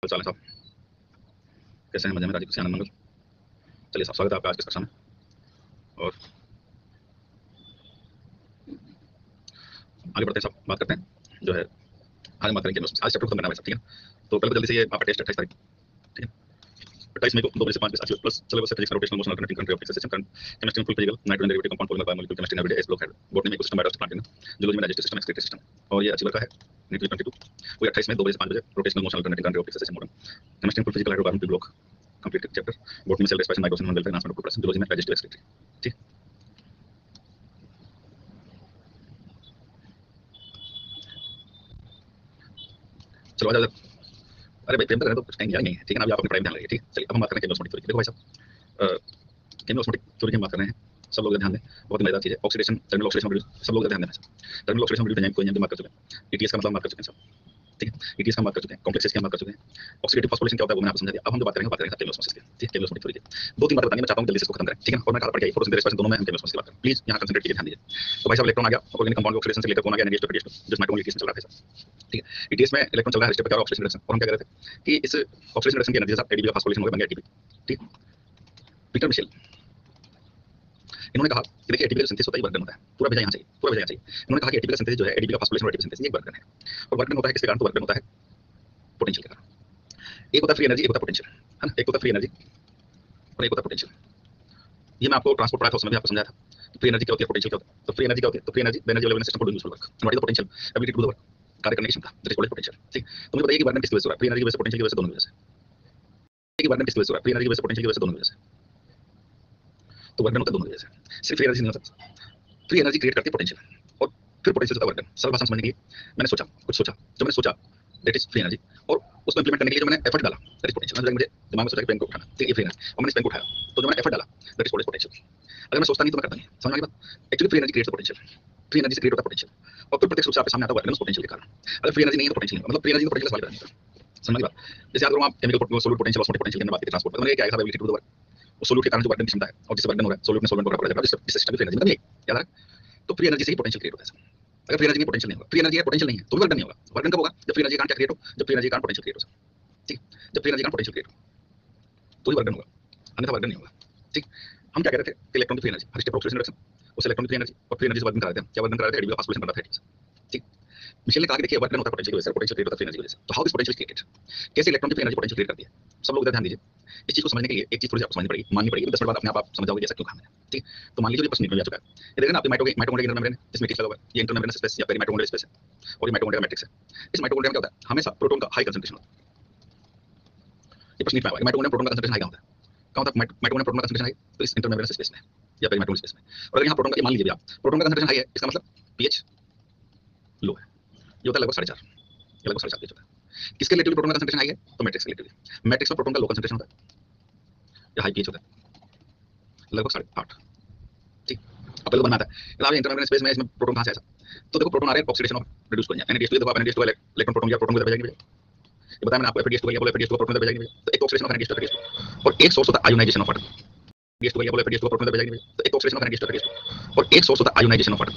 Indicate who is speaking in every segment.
Speaker 1: चाल है साहब, कैसे हैं? मजे में? राजीव खुशी, आनंद मंगल। चलिए साहब, स्वागत है आपका आज की कक्षा में। और आगे बढ़ते हैं साहब, बात करते हैं जो है आज हम बात करेंगे आज चैप्टर खत्म करना है साहब, ठीक है। तो पहले तो जल्दी से ये आपका टेस्ट 28 तारीख, ठीक है। 28 मई को 2 बजे से 5 बजे plus syllabus physics rotational motion alternating current of system current chemistry full physical nitrogen derivative compound polymer biomolecule chemistry everyday S block है बॉटनी में इकोसिस्टम बायोलॉजी प्लांट जूलॉजी में डाइजेस्टिव सिस्टम एक्सक्रीटरी सिस्टम। और ये achiever का है NEET 22 वो 28 में 2 बजे से 5 बजे rotational motion alternating current of system modern chemistry full physical hydrocarbon block complete chapter botany में cell respiration meiosis welfare transfer of products zoology में डाइजेस्टिव एक्सक्रीटरी, ठीक। चलो आ जाओ। अरे भाई प्रेम तो तो कुछ कहीं नहीं है, ठीक है ना। अभी आप अपने प्राइम ध्यान लगे, ठीक। चलिए अब हम बात करें केमिकल ऑस्मोटिक थ्योरी। देखो भाई साहब, केमिकल ऑस्मोटिक थ्योरी की हम बात कर रहे हैं, सब लोग ध्यान दें, बहुत मजेदार चीज है। ऑक्सीडेशन, टर्मिनल ऑक्सीडेशन रिड्यूस, सब लोग ध्यान देना। टर्मिनल ऑक्सीडेशन रिड्यूस एंजाइम को एंजाइम की बात कर चुके हैं, ईटीएस का मतलब बात कर चुके हैं सब, ठीक है। ईटीएस का बात कर चुके हैं, कॉम्प्लेक्सेस की बात कर चुके हैं, ऑक्सीडेटिव फॉस्फोरिलेशन क्या होता है वो मैंने आपको समझा दिया। अब हम जो बात करेंगे केमिकल ऑस्मोसिस की, ठीक है। केमिकल ऑस्मोटिक थ्योरी की 2-3 बातें बतानी मैं चाहता हूं, जल्दी से इसको खत्म करें, ठीक है। और मैं कहा पढ़ गया फोटोसिंथेसिस रेस्पिरेशन दोनों में हम केमिकल ऑस्मोसिस की बात करें, प्लीज यहां कंसंट्रेट कीजिए, ध्यान दीजिए। तो भाई साहब इलेक्ट्रॉन आ गया ऑर्गेनिक कंपाउंड के ऑक्सीडेशन से लेकर कौन आ गया एनएच टू पीडीएच, जिस नाइट्रोजन ईटीएस में चल रहा है, ठीक है। ईटीएस में इलेक्ट्रॉन चल रहा है स्टेप पर ऑक्सीडेशन रिडक्शन, और हम क्या कह रहे थे कि इस ऑक्सीडेशन रिडक्शन की एनर्जी से एडीपी का फॉस्फोरिलेशन हो गया, बन गया एटीपी, ठीक। पीटर मिशेल इन्होंने कहा कि देखिए एटीपी का सिंथेसिस होता है, वर्क डन होता है, पूरा भेजा यहाँ चाहिए, पूरा भेजा यहाँ चाहिए। इन्होंने कहा कि एटीपी का सिंथेसिस जो है, एडीपी का फॉस्फोरिलेशन और एटीपी सिंथेसिस ये वर्क डन है। और वर्क डन होता है किसके कारण? तो वर्क डन होता है पोटेंशियल के कारण। एक होता है फ्री एनर्जी, एक होता है पोटेंशियल, है ना। एक होता है फ्री एनर्जी और एक होता है पोटेंशियल। ये मैं आपको ट्रांसपोर्ट पढ़ाया था, उसमें भी आपको समझाया था फ्री एनर्जी क्या होती है, पोटेंशियल क्या होता है। तो फ्री एनर्जी क्या होती है? तो free energy the energy available in system for doing useful work and what is the potential? Ability to do the work, कार्य करने की क्षमता, दैट इज कॉल्ड पोटेंशियल, ठीक। तो मुझे बताइए कि वर्क डन किसकी वजह से हो रहा है? फ्री एनर्जी की वजह से, पोटेंशियल की वजह से, दोनों की वजह से। कि वर्क डन किसकी वजह से हो रहा है? फ्री एनर्जी की वजह से, पोटेंशियल की वजह से, दोनों की वजह से। तो वर्क डन होता है दोनों की वजह से, सिर्फ फ्री एनर्जी नहीं हो सकता। फ्री एनर्जी क्रिएट करती है पोटेंशियल, और फिर पोटेंशियल से होता है वर्क डन। सरल भाषा में समझने के लिए मैंने सोचा, कुछ सोचा, जो मैंने सोचा दैट इज फ्री एनर्जी, और उसको इंप्लीमेंट करने के लिए जो मैंने एफर्ट डाला दैट इज पोटेंशियल। मतलब मुझे दिमाग में सोचा कि पेन को उठाना, ठीक है, ये फ्री एनर्जी, और मैंने इस पेन को उठाया, तो जो मैंने एफर्ट डाला दैट इज कॉल्ड पोटेंशियल। अगर मैं सोचता नहीं तो मैं करता नहीं, समझ में आई बात? Actually free energy creates potential, free energy से क्रिएट होता है पोटेंशियल, और फिर प्रत्यक्ष रूप से आपके सामने आता है वर्क डन उस पोटेंशियल के कारण। अगर फ्री एनर्जी नहीं है तो पोटेंशियल नहीं, मतलब फ्री एनर्जी तो पोटेंशियल सवाल नहीं होता, समझ में बात? जैसे अगर आप chemical solute potential osmotic potential की बात करें ट्रांसपोर्ट, तो मैंने क्या है ability to do the work, वो सोल्यूट के कारण जो वर्क डन की क्षमता है, और जिससे वर्क डन हो रहा है सोल्यूट में सॉल्वेंट को पड़ा जाएगा, इस सिस्टम की फ्री एनर्जी, मतलब ये याद रख। तो फ्री एनर्जी से ही पोटेंशियल क्रिएट होता है। अगर फ्री एनर्जी में पोटेंशियल नहीं होगा, फ्री एनर्जी है पोटेंशियल नहीं है, तो वर्क डन नहीं होगा। वर्क डन कब होगा? जब फ्री एनर्जी का क्या क्रिएट हो, जब फ्री एनर्जी का पोटेंशियल क्रिएट हो, ठीक। जब फ्री एनर्जी का पोटेंशियल क्रिएट हो तो ही वर्क डन होगा, अन्यथा वर्क डन नहीं होगा, ठीक। हम क्या कह रहे थे कि इलेक्ट्रॉन की फ्री एनर्जी हर स्टेप ऑक्सीडेशन रिडक्शन, उस इलेक्ट्रॉन की फ्री एनर्जी और फ्री एनर्जी से वर्क डन करा देते हैं। क्या वर्क डन करा देते हैं? एडीपी का फॉस्फोरिलेशन बन रहा है, ठीक। मिशेल ने कहा कि देखिए वर्क डन होता है पोटेंशियल की वजह से, पोटेंशियल क्रिएट होता है फ्री एनर्जी की वजह से। तो हाउ दिस पोटेंशियल क्रिएटेड, कैसे इलेक्ट्रॉन की फ्री एनर्जी पोटेंशियल क्रिएट करती है? सब लोग इधर ध्यान दीजिए। इस चीज को समझने के लिए एक चीज थोड़ी सी आपको समझनी पड़ेगी, माननी पड़ेगी, 10 मिनट बाद अपने आप समझ जाओगे ऐसा क्यों कहा मैंने, ठीक। तो मान लीजिए ये प्रश्न निकल चुका है, ये देखिए ना आपके माइटोकॉन्ड्रिया इंटर मेम्ब्रेन, जिसमें टिक लगा हुआ है, ये इंटर मेम्ब्रेन स्पेस या पेरीमाइटोकॉन्ड्रियल स्पेस है, और ये माइटोकॉन्ड्रिया मैट्रिक्स है। इस माइटोकॉन्ड्रिया में क्या होता है? हमेशा प्रोटॉन का हाई कंसंट्रेशन होता है। ये प्रश्न निकला हुआ है, माइटोकॉन्ड्रिया प्रोटॉन का कंसंट्रेशन हाई होता है, कहां होता है? माइटोकॉन्ड्रिया प्रोटॉन का कंसंट्रेशन हाई, तो इस इंटर मेम्ब्रेन स्पेस में या पेरीमाइटोकॉन्ड्रियल स्पेस में। और अगर यहां प्रोटॉन का, मान लीजिए आप प्रोटॉन का कंसंट्रेशन हाई है, इसका मतलब पीएच लो है, ये होता है लगभग 4.5, ये लगभग 4.5 पीएच होता है। किसके रिलेटिव प्रोटॉन का कंसंट्रेशन हाई है? तो मैट्रिक्स के रिलेटिव। मैट्रिक्स में प्रोटॉन का लो कंसंट्रेशन होता है या हाई पीएच होता है, लगभग 8.5, ठीक। अब पहले बनाता है अब इंटरमेडिएट स्पेस में, इसमें प्रोटॉन कहां से आया? तो देखो प्रोटॉन आ रहे हैं ऑक्सीडेशन ऑफ रिड्यूस कर जाए NADH2, देखो आप NADH2 इलेक्ट्रॉन प्रोटॉन या प्रोटॉन को भेजेंगे, ये बताया मैंने आपको FADH2 या बोले FADH2 को प्रोटॉन भेजेंगे, तो एक ऑक्सीडेशन ऑफ NADH2 और एक सोर्स होता है आयोनाइजेशन ऑफ वाटर। NADH2 या बोले FADH2 को प्रोटॉन भेजेंगे, तो एक ऑक्सीडेशन ऑफ NADH2 और एक सोर्स होता है आयोनाइजेशन ऑफ वाटर,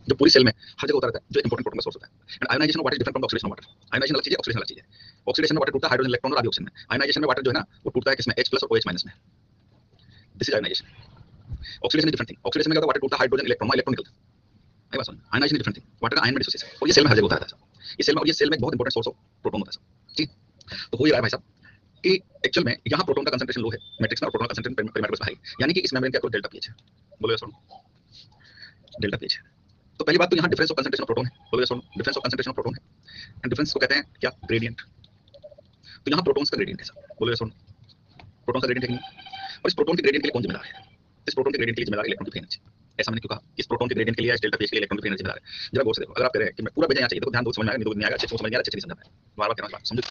Speaker 1: जो पूरी सेल में हर जगह होता रहता है, जो इंपॉर्टेंट प्रोटॉन का सोर्स होता है। And ionisation of water is different from the oxidation of water. Ionisation अलग चीज है, ऑक्सीडेशन अलग चीज है। ऑक्सीडेशन में वाटर टूटता है हाइड्रोजन इलेक्ट्रॉन और आदि ऑक्सीजन में, आयोनाइजेशन में वाटर जो है ना वो टूटता है किसमें? H+ और OH- में। This is ionisation. Oxidation is different thing, oxidation में क्या होता है? वाटर टूटता है हाइड्रोजन इलेक्ट्रॉन, इलेक्ट्रॉन निकलता है, आई बात समझ? आयोनाइजेशन डिफरेंट थिंग, वाटर का आयन में डिसोसिएशन, और ये सेल में हर जगह होता रहता है। ये सेल में, और ये सेल में बहुत इंपॉर्टेंट सोर्स ऑफ प्रोटॉन होता है, ठीक। तो हो ही रहा है भाई साहब कि एक्चुअल में यहाँ प्रोटॉन का कंसंट्रेशन लो है मैट्रिक्स में, और प्रोटॉन का कंसंट्रेशन पेरीमेटर में हाई, यानी कि इस मेम्ब्रेन का डेल्टा पीएच है, बोलो यस और नो? डेल्टा पीएच है। तो पहली बात तो यहाँ difference of concentration of proton है, बोलो यस और no? Difference of concentration of proton है, एंड डिफरेंस को कहते हैं क्या? ग्रेडियंट। तो यहाँ प्रोटॉन्स का ग्रेडियंट है सर, बोलो यस और नो? प्रोटॉन का ग्रेडियंट है नहीं, और इस प्रोटॉन के ग्रेडियंट के लिए कौन जिम्मेदार है? इस प्रोटॉन के ग्रेडियंट के लिए जिम्मेदार इलेक्ट्रॉन की फ्री एनर्जी। ऐसा मैंने क्यों कहा? इस प्रोटॉन के ग्रेडियंट के लिए डेल्टा पीएच के लिए इलेक्ट्रॉन की फ्री एनर्जी जिम्मेदार है। जरा गौर से देखो, अगर आप कह रहे हैं कि मैं पूरा भेजा यहाँ चाहिए, तो ध्यान दो, समझ में आएगा, नहीं आएगा, अच्छे से समझ में आएगा, अच्छे से समझना है, बार-बार कहना बात समझो,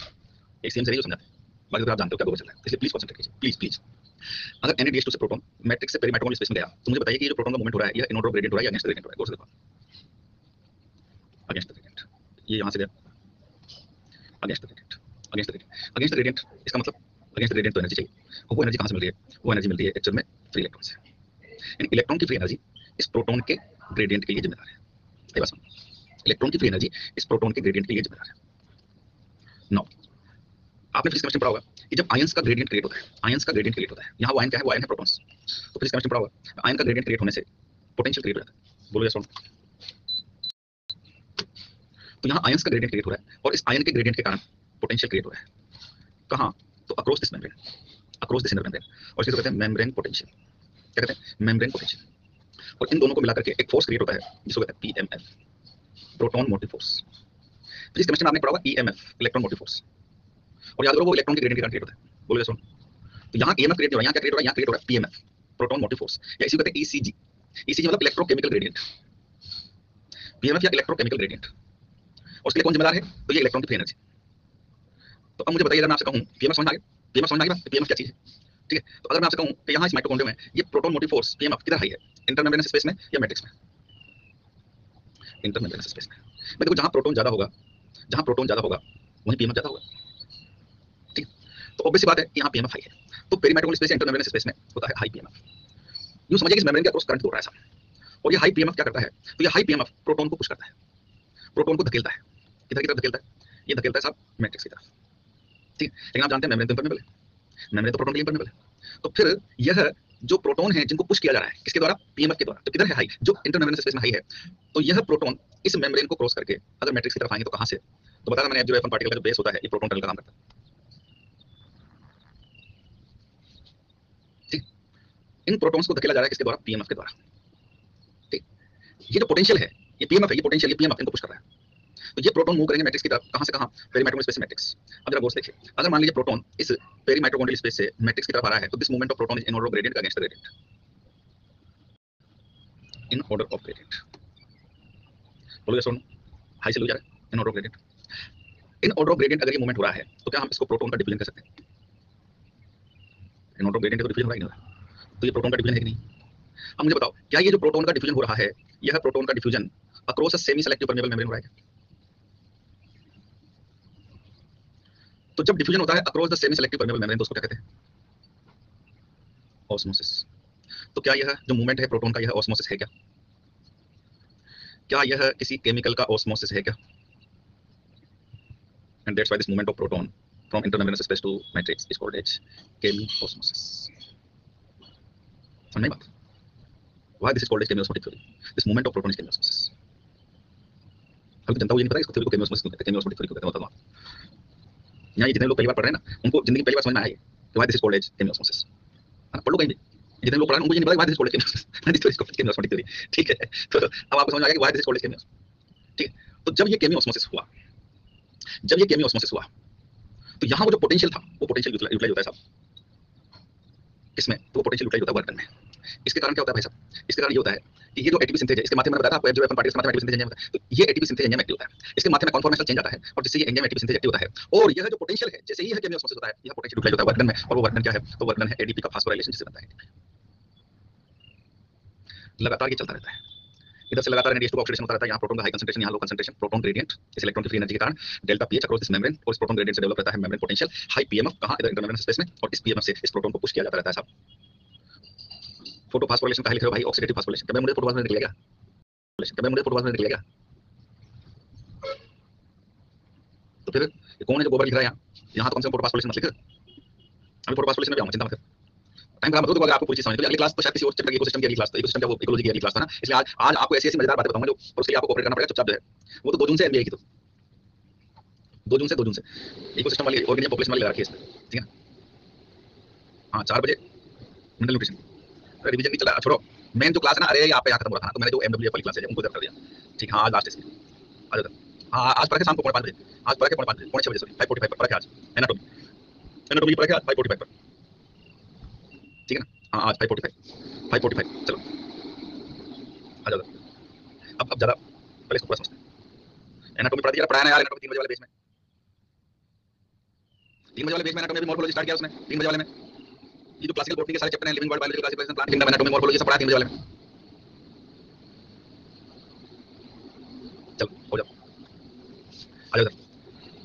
Speaker 1: एक सेम से नहीं समझाते, बाकी तो आप जानते हो क्या गौर चल रहा है, इसलिए प्लीज कंसंट्रेट कीजिए, प्लीज प्लीज। अगर NADH2 से प्रोटॉन मैट्रिक्स से पेरीमाइटोकॉन्ड्रियल स्पेस में गया, तो मुझे बताइए कि ये जो प्रोटॉन का मूवमेंट हो रहा है, ये इन ऑर्डर ग्रेडियंट हो रहा है या अगेंस्ट ग्रेडियंट हो रहा है? गौर से देखो, अगेंस्ट ग्रेडियंट। ये यहाँ से गया against gradient, against gradient, against gradient, इसका मतलब अगेंस्ट ग्रेडियंट तो एनर्जी चाहिए, और वो एनर्जी कहाँ से मिल रही है? वो एनर्जी मिल रही है एक्चुअल में फ्री इलेक्ट्रॉन से, यानी इलेक्ट्रॉन की फ्री एनर्जी इस प्रोटॉन के ग्रेडियंट के लिए जिम्मेदार है। ये बात समझो, इलेक्ट्रॉन की फ्री एनर्जी इस प्रोटॉन के ग्रेडियंट के लिए जिम्मेदार है। नाउ आपने फिजिक्स केमिस्ट्री में पढ़ा होगा कि जब आयंस का ग्रेडियंट क्रिएट होता है, आयंस का ग्रेडियंट क्रिएट होता है, यहाँ वो आयन क्या है, वो आयन है प्रोटॉन्स। तो फिजिक्स केमिस्ट्री में पढ़ा होगा आयन का ग्रेडियंट क्रिएट होने से पोटेंशियल क्रिएट हो जाता है। बोलो यस और नो। तो यहाँ आयंस का ग्रेडियंट क्रिएट हो रहा है और इस आयन के ग्रेडियंट के कारण पोटेंशियल क्रिएट हो रहा है। कहाँ? तो across this membrane, across this inner membrane, और इसको कहते हैं मेम्ब्रेन पोटेंशियल। क्या कहते हैं? Membrane potential. और इन दोनों को मिलाकर के एक फोर्स क्रिएट होता है जिसको कहते हैं PMF, proton motive force. Physics chemistry में आपने पढ़ा होगा ईएमएफ, इलेक्ट्रॉन मोटिव फोर्स, और याद करो वो इलेक्ट्रॉन के ग्रेडियंट के कारण क्रिएट होता है। बोलो सुन। तो यहाँ ईएमएफ क्रिएट हो रहा है, यहाँ क्या क्रिएट हो रहा है, यहाँ क्रिएट हो रहा है पीएमएफ, प्रोटॉन मोटिव फोर्स, या इसी को कहते हैं ईसीजी। ईसीजी मतलब इलेक्ट्रोकेमिकल ग्रेडियंट, पीएमएफ या इलेक्ट्रोकेमिकल ग्रेडियंट। और उसके लिए कौन जिम्मेदार है? तो ये इलेक्ट्रॉन की फ्री एनर्जी। तो अब मुझे बताइए, अगर मैं आपसे कहूँ पीएमएफ समझ में आ गया, पीएमएफ समझ में आ गया, पीएमएफ क्या चीज है? ठीक है, तो अगर मैं आपसे कहूँ कि यहाँ इस माइटोकॉन्ड्रिया में ये प्रोटॉन मोटिव फोर्स पीएमएफ किधर हाई है, इंटरमेम्ब्रेनस स्पेस में या मैट्रिक्स में? इंटरमेम्ब्रेनस स्पेस में। मैं देखो जहाँ प्रोटॉन ज्यादा होगा, जहाँ प्रोटॉन ज्यादा होगा वहीं पीएमएफ ज्यादा होगा। ठीक, तो ऑब्वियस सी बात है यहाँ पीएमएफ हाई है, तो पेरीमेट्रिकल स्पेस इंटरमेम्ब्रेनस स्पेस में होता है हाई पीएमएफ। यूं समझिए कि इस मेम्ब्रेन के अक्रॉस करंट दौड़ रहा है साहब, और ये हाई पीएमएफ क्या करता है? तो ये हाई पीएमएफ प्रोटॉन को पुश करता है, प्रोटॉन को धकेलता है। किधर की तरफ धकेलता है? ये धकेलता है साहब मैट्रिक्स की तरफ। ठीक, लेकिन आप जानते हैं मेम्ब्रेन तो इम्परमेबल है, मेम्ब्रेन तो प्रोटॉन के लिए इम्परमेबल है। तो फिर यह जो प्रोटॉन है जिनको पुश किया जा रहा है किसके द्वारा? पीएमएफ के द्वारा। तो किधर है हाई? जो इंटरमेम्ब्रेनस स्पेस में हाई है। तो यह प्रोटॉन इस मेम्ब्रेन को क्रॉस करके अगर मैट्रिक्स की तरफ आएंगे तो कहां से? तो बताया मैंने F0F1 पार्टिकल का जो बेस होता है ये प्रोटॉन टनल का काम करता है। ठीक, इन प्रोटॉन्स को धकेला जा रहा है किसके द्वारा? पीएमएफ के द्वारा। ठीक, ये जो पोटेंशियल है ये पीएमएफ है, ये पोटेंशियल ये पीएमएफ इनको पुश कर रहा है। तो ये प्रोटॉन मूव करेंगे मैट्रिक्स की तरफ, कहां से कहां? पेरीमेट्रिकल स्पेस से मैट्रिक्स। अब जरा गौर से देखिए, अगर मान लीजिए प्रोटॉन इस पेरीमेट्रोकॉन्ड्रियल स्पेस से मैट्रिक्स की तरफ आ रहा है तो this movement of proton is in order of gradient against the gradient, in order of gradient. बोलो यस और नो। हाई से लो जा रहा है, इन order of gradient. In order of gradient अगर ये मूवमेंट हो रहा है तो क्या हम इसको प्रोटॉन का डिफ्यूजन कह सकते हैं? इन ऑर्डर ऑफ ग्रेडियंट का डिफ्यूजन हो रहा है नहीं हो रहा? तो ये प्रोटॉन का डिफ्यूजन है कि नहीं? अब मुझे बताओ, क्या ये जो प्रोटॉन का डिफ्यूजन हो रहा है यह प्रोटॉन का diffusion across a semi selective permeable membrane हो रहा है? तो जब डिफ्यूजन होता है across the semi selective permeable membrane तो उसको क्या कहते हैं? ऑस्मोसिस। तो क्या यह जो मूवमेंट है प्रोटॉन का यह ऑस्मोसिस है क्या? क्या यह किसी केमिकल का ऑस्मोसिस है क्या? And that's why this movement of proton from intermembrane space to matrix is called as chemiosmosis. समझ बात? Why this is called as chemiosmotic theory, this movement of proton is chemiosmosis. अभी जनता को ये नहीं पता इसको थ्योरी को केमिओस्मोसिस क्यों कहते हैं, केमिओस्मोटिक थ्योरी क्यों कहते हैं? बताओ। यहाँ ये जितने लोग पहली बार पढ़ रहे हैं ना उनको जिंदगी में पहली बार समझ में आया कि why this is called as chemiosmosis. पढ़ लो कहीं भी, जितने लोग पढ़ रहे हैं उनको ये नहीं पता why this is called as chemiosmotic theory. ठीक है, तो अब आपको समझ आ गया कि why this is called as chemiosmosis. ठीक है, तो जब ये केमिओस्मोसिस हुआ, जब ये केमिओस्मोसिस हुआ तो यहाँ वो जो पोटेंशियल था वो पोटेंशियल यूटिलाइज होता है साहब किसमें? तो वो पोटेंशियल यूटिलाइज होता है वर्क में। इसके कारण क्या होता है भाई साहब? इसके कारण ये होता है कि ये जो एटीपी सिंथेज है इसके माध्यम में बताया था आपको F0F1 पार्टिकल के माध्यम में एटीपी सिंथेज एंजाइम होता है। तो ये एटीपी सिंथेज एंजाइम एक्टिव होता है, इसके माध्यम में कन्फॉर्मेशनल चेंज आता है और जिससे ये एंजाइम एटीपी सिंथेज एक्टिव होता है। और यह जो पोटेंशियल है जैसे ही यह केमिओस्मोसिस होता है यह पोटेंशियल यूटिलाइज होता है वर्क में, और वो वर्क क्या है? तो वर्क है एडीपी का फास्फोराइलेशन जिससे बनता है एटीपी। लगातार ये चलता रहता है, इधर से लगातार NADH2 का ऑक्सीडेशन होता रहता है, यहाँ प्रोटॉन का हाई कंसंट्रेशन, यहाँ लो कंसंट्रेशन, प्रोटॉन ग्रेडियंट इस इलेक्ट्रॉन की फ्री एनर्जी के कारण delta pH across this membrane, और इस प्रोटॉन ग्रेडियंट से डेवलप रहता है मेम्ब्रेन पोटेंशियल, हाई पीएमएफ कहां? इधर इंटरमेम्ब्रेनस स्पेस में, और इस पीएमएफ से इस प्रोटॉन को पुश किया जाता रहता है साहब। फोटोफॉस्फोरिलेशन का लिख रहे हो भाई, ऑक्सीडेटिव फास्फोरिलेशन। कभी मुझे फोटोफॉस्फोरिलेशन निकल गया, कभी मुझे फोटोफॉस्फोरिलेशन निकल गया। तो फिर ये कौन है जो गोबर लिख रहा है यहाँ तो कम से कम फोटोफॉस्फोरिलेशन मत लिख। अभी फोटोफॉस्फोरिलेशन में भी आऊंगा, चिंता मत कर, टाइम खराब मत करो। अगर आपको पूरी चीज समझ तो अगली क्लास तो शायद किसी और चैप्टर की इकोसिस्टम की अगली क्लास, तो इकोसिस्टम क्या वो इकोलॉजी की अगली क्लास था ना, इसलिए आज आपको ऐसी मजेदार बातें बताऊंगा जो, और उसके लिए आपको कोऑपरेट करना पड़ेगा चुपचाप जो है। वो तो 2 जून से एनबीए की, तो 2 जून से इकोसिस्टम वाली ऑर्गेनिक पॉपुलेशन वाली लगा रखी है इसमें। ठीक है, हाँ 4 बजे मिनरल न्यूट्रिशन रिवीजन नहीं चला, छोड़ो मेन जो क्लास है ना, अरे यहाँ पे यहाँ खत्म हो रहा था, तो मैंने जो एमडब्ल्यूएफ वाली क्लास है उनको कर दिया। ठीक, हाँ आज लास्ट इसकी आ जाता। हाँ आज पढ़ा के शाम को 5:45 बजे, आज पढ़ा के 5:45 बजे, 6:45 सॉरी 5:45 पर पढ़ा के आज एनाटॉमी पढ़ा के आज 5:45 पर। ठीक है ना, हाँ आज 5:45 चलो आ जाओ। अब ज़्यादा पहले इसको पूरा समझते हैं। एनाटॉमी पढ़ा दिया, पढ़ाया ना यार एनाटॉमी 3 बजे वाले बैच में, 3 बजे वाले बैच में एनाटॉमी मॉर्फोलॉजी स्टार्ट किया उसने 3 बजे वाले में। ये जो क्लासिकल बॉटनी के सारे चैप्टर हैं, living world, biology, classification, plant kingdom, anatomy, morphology सब पढ़ा 3 बजे वाले में। चलो हो जाओ आ जाओ।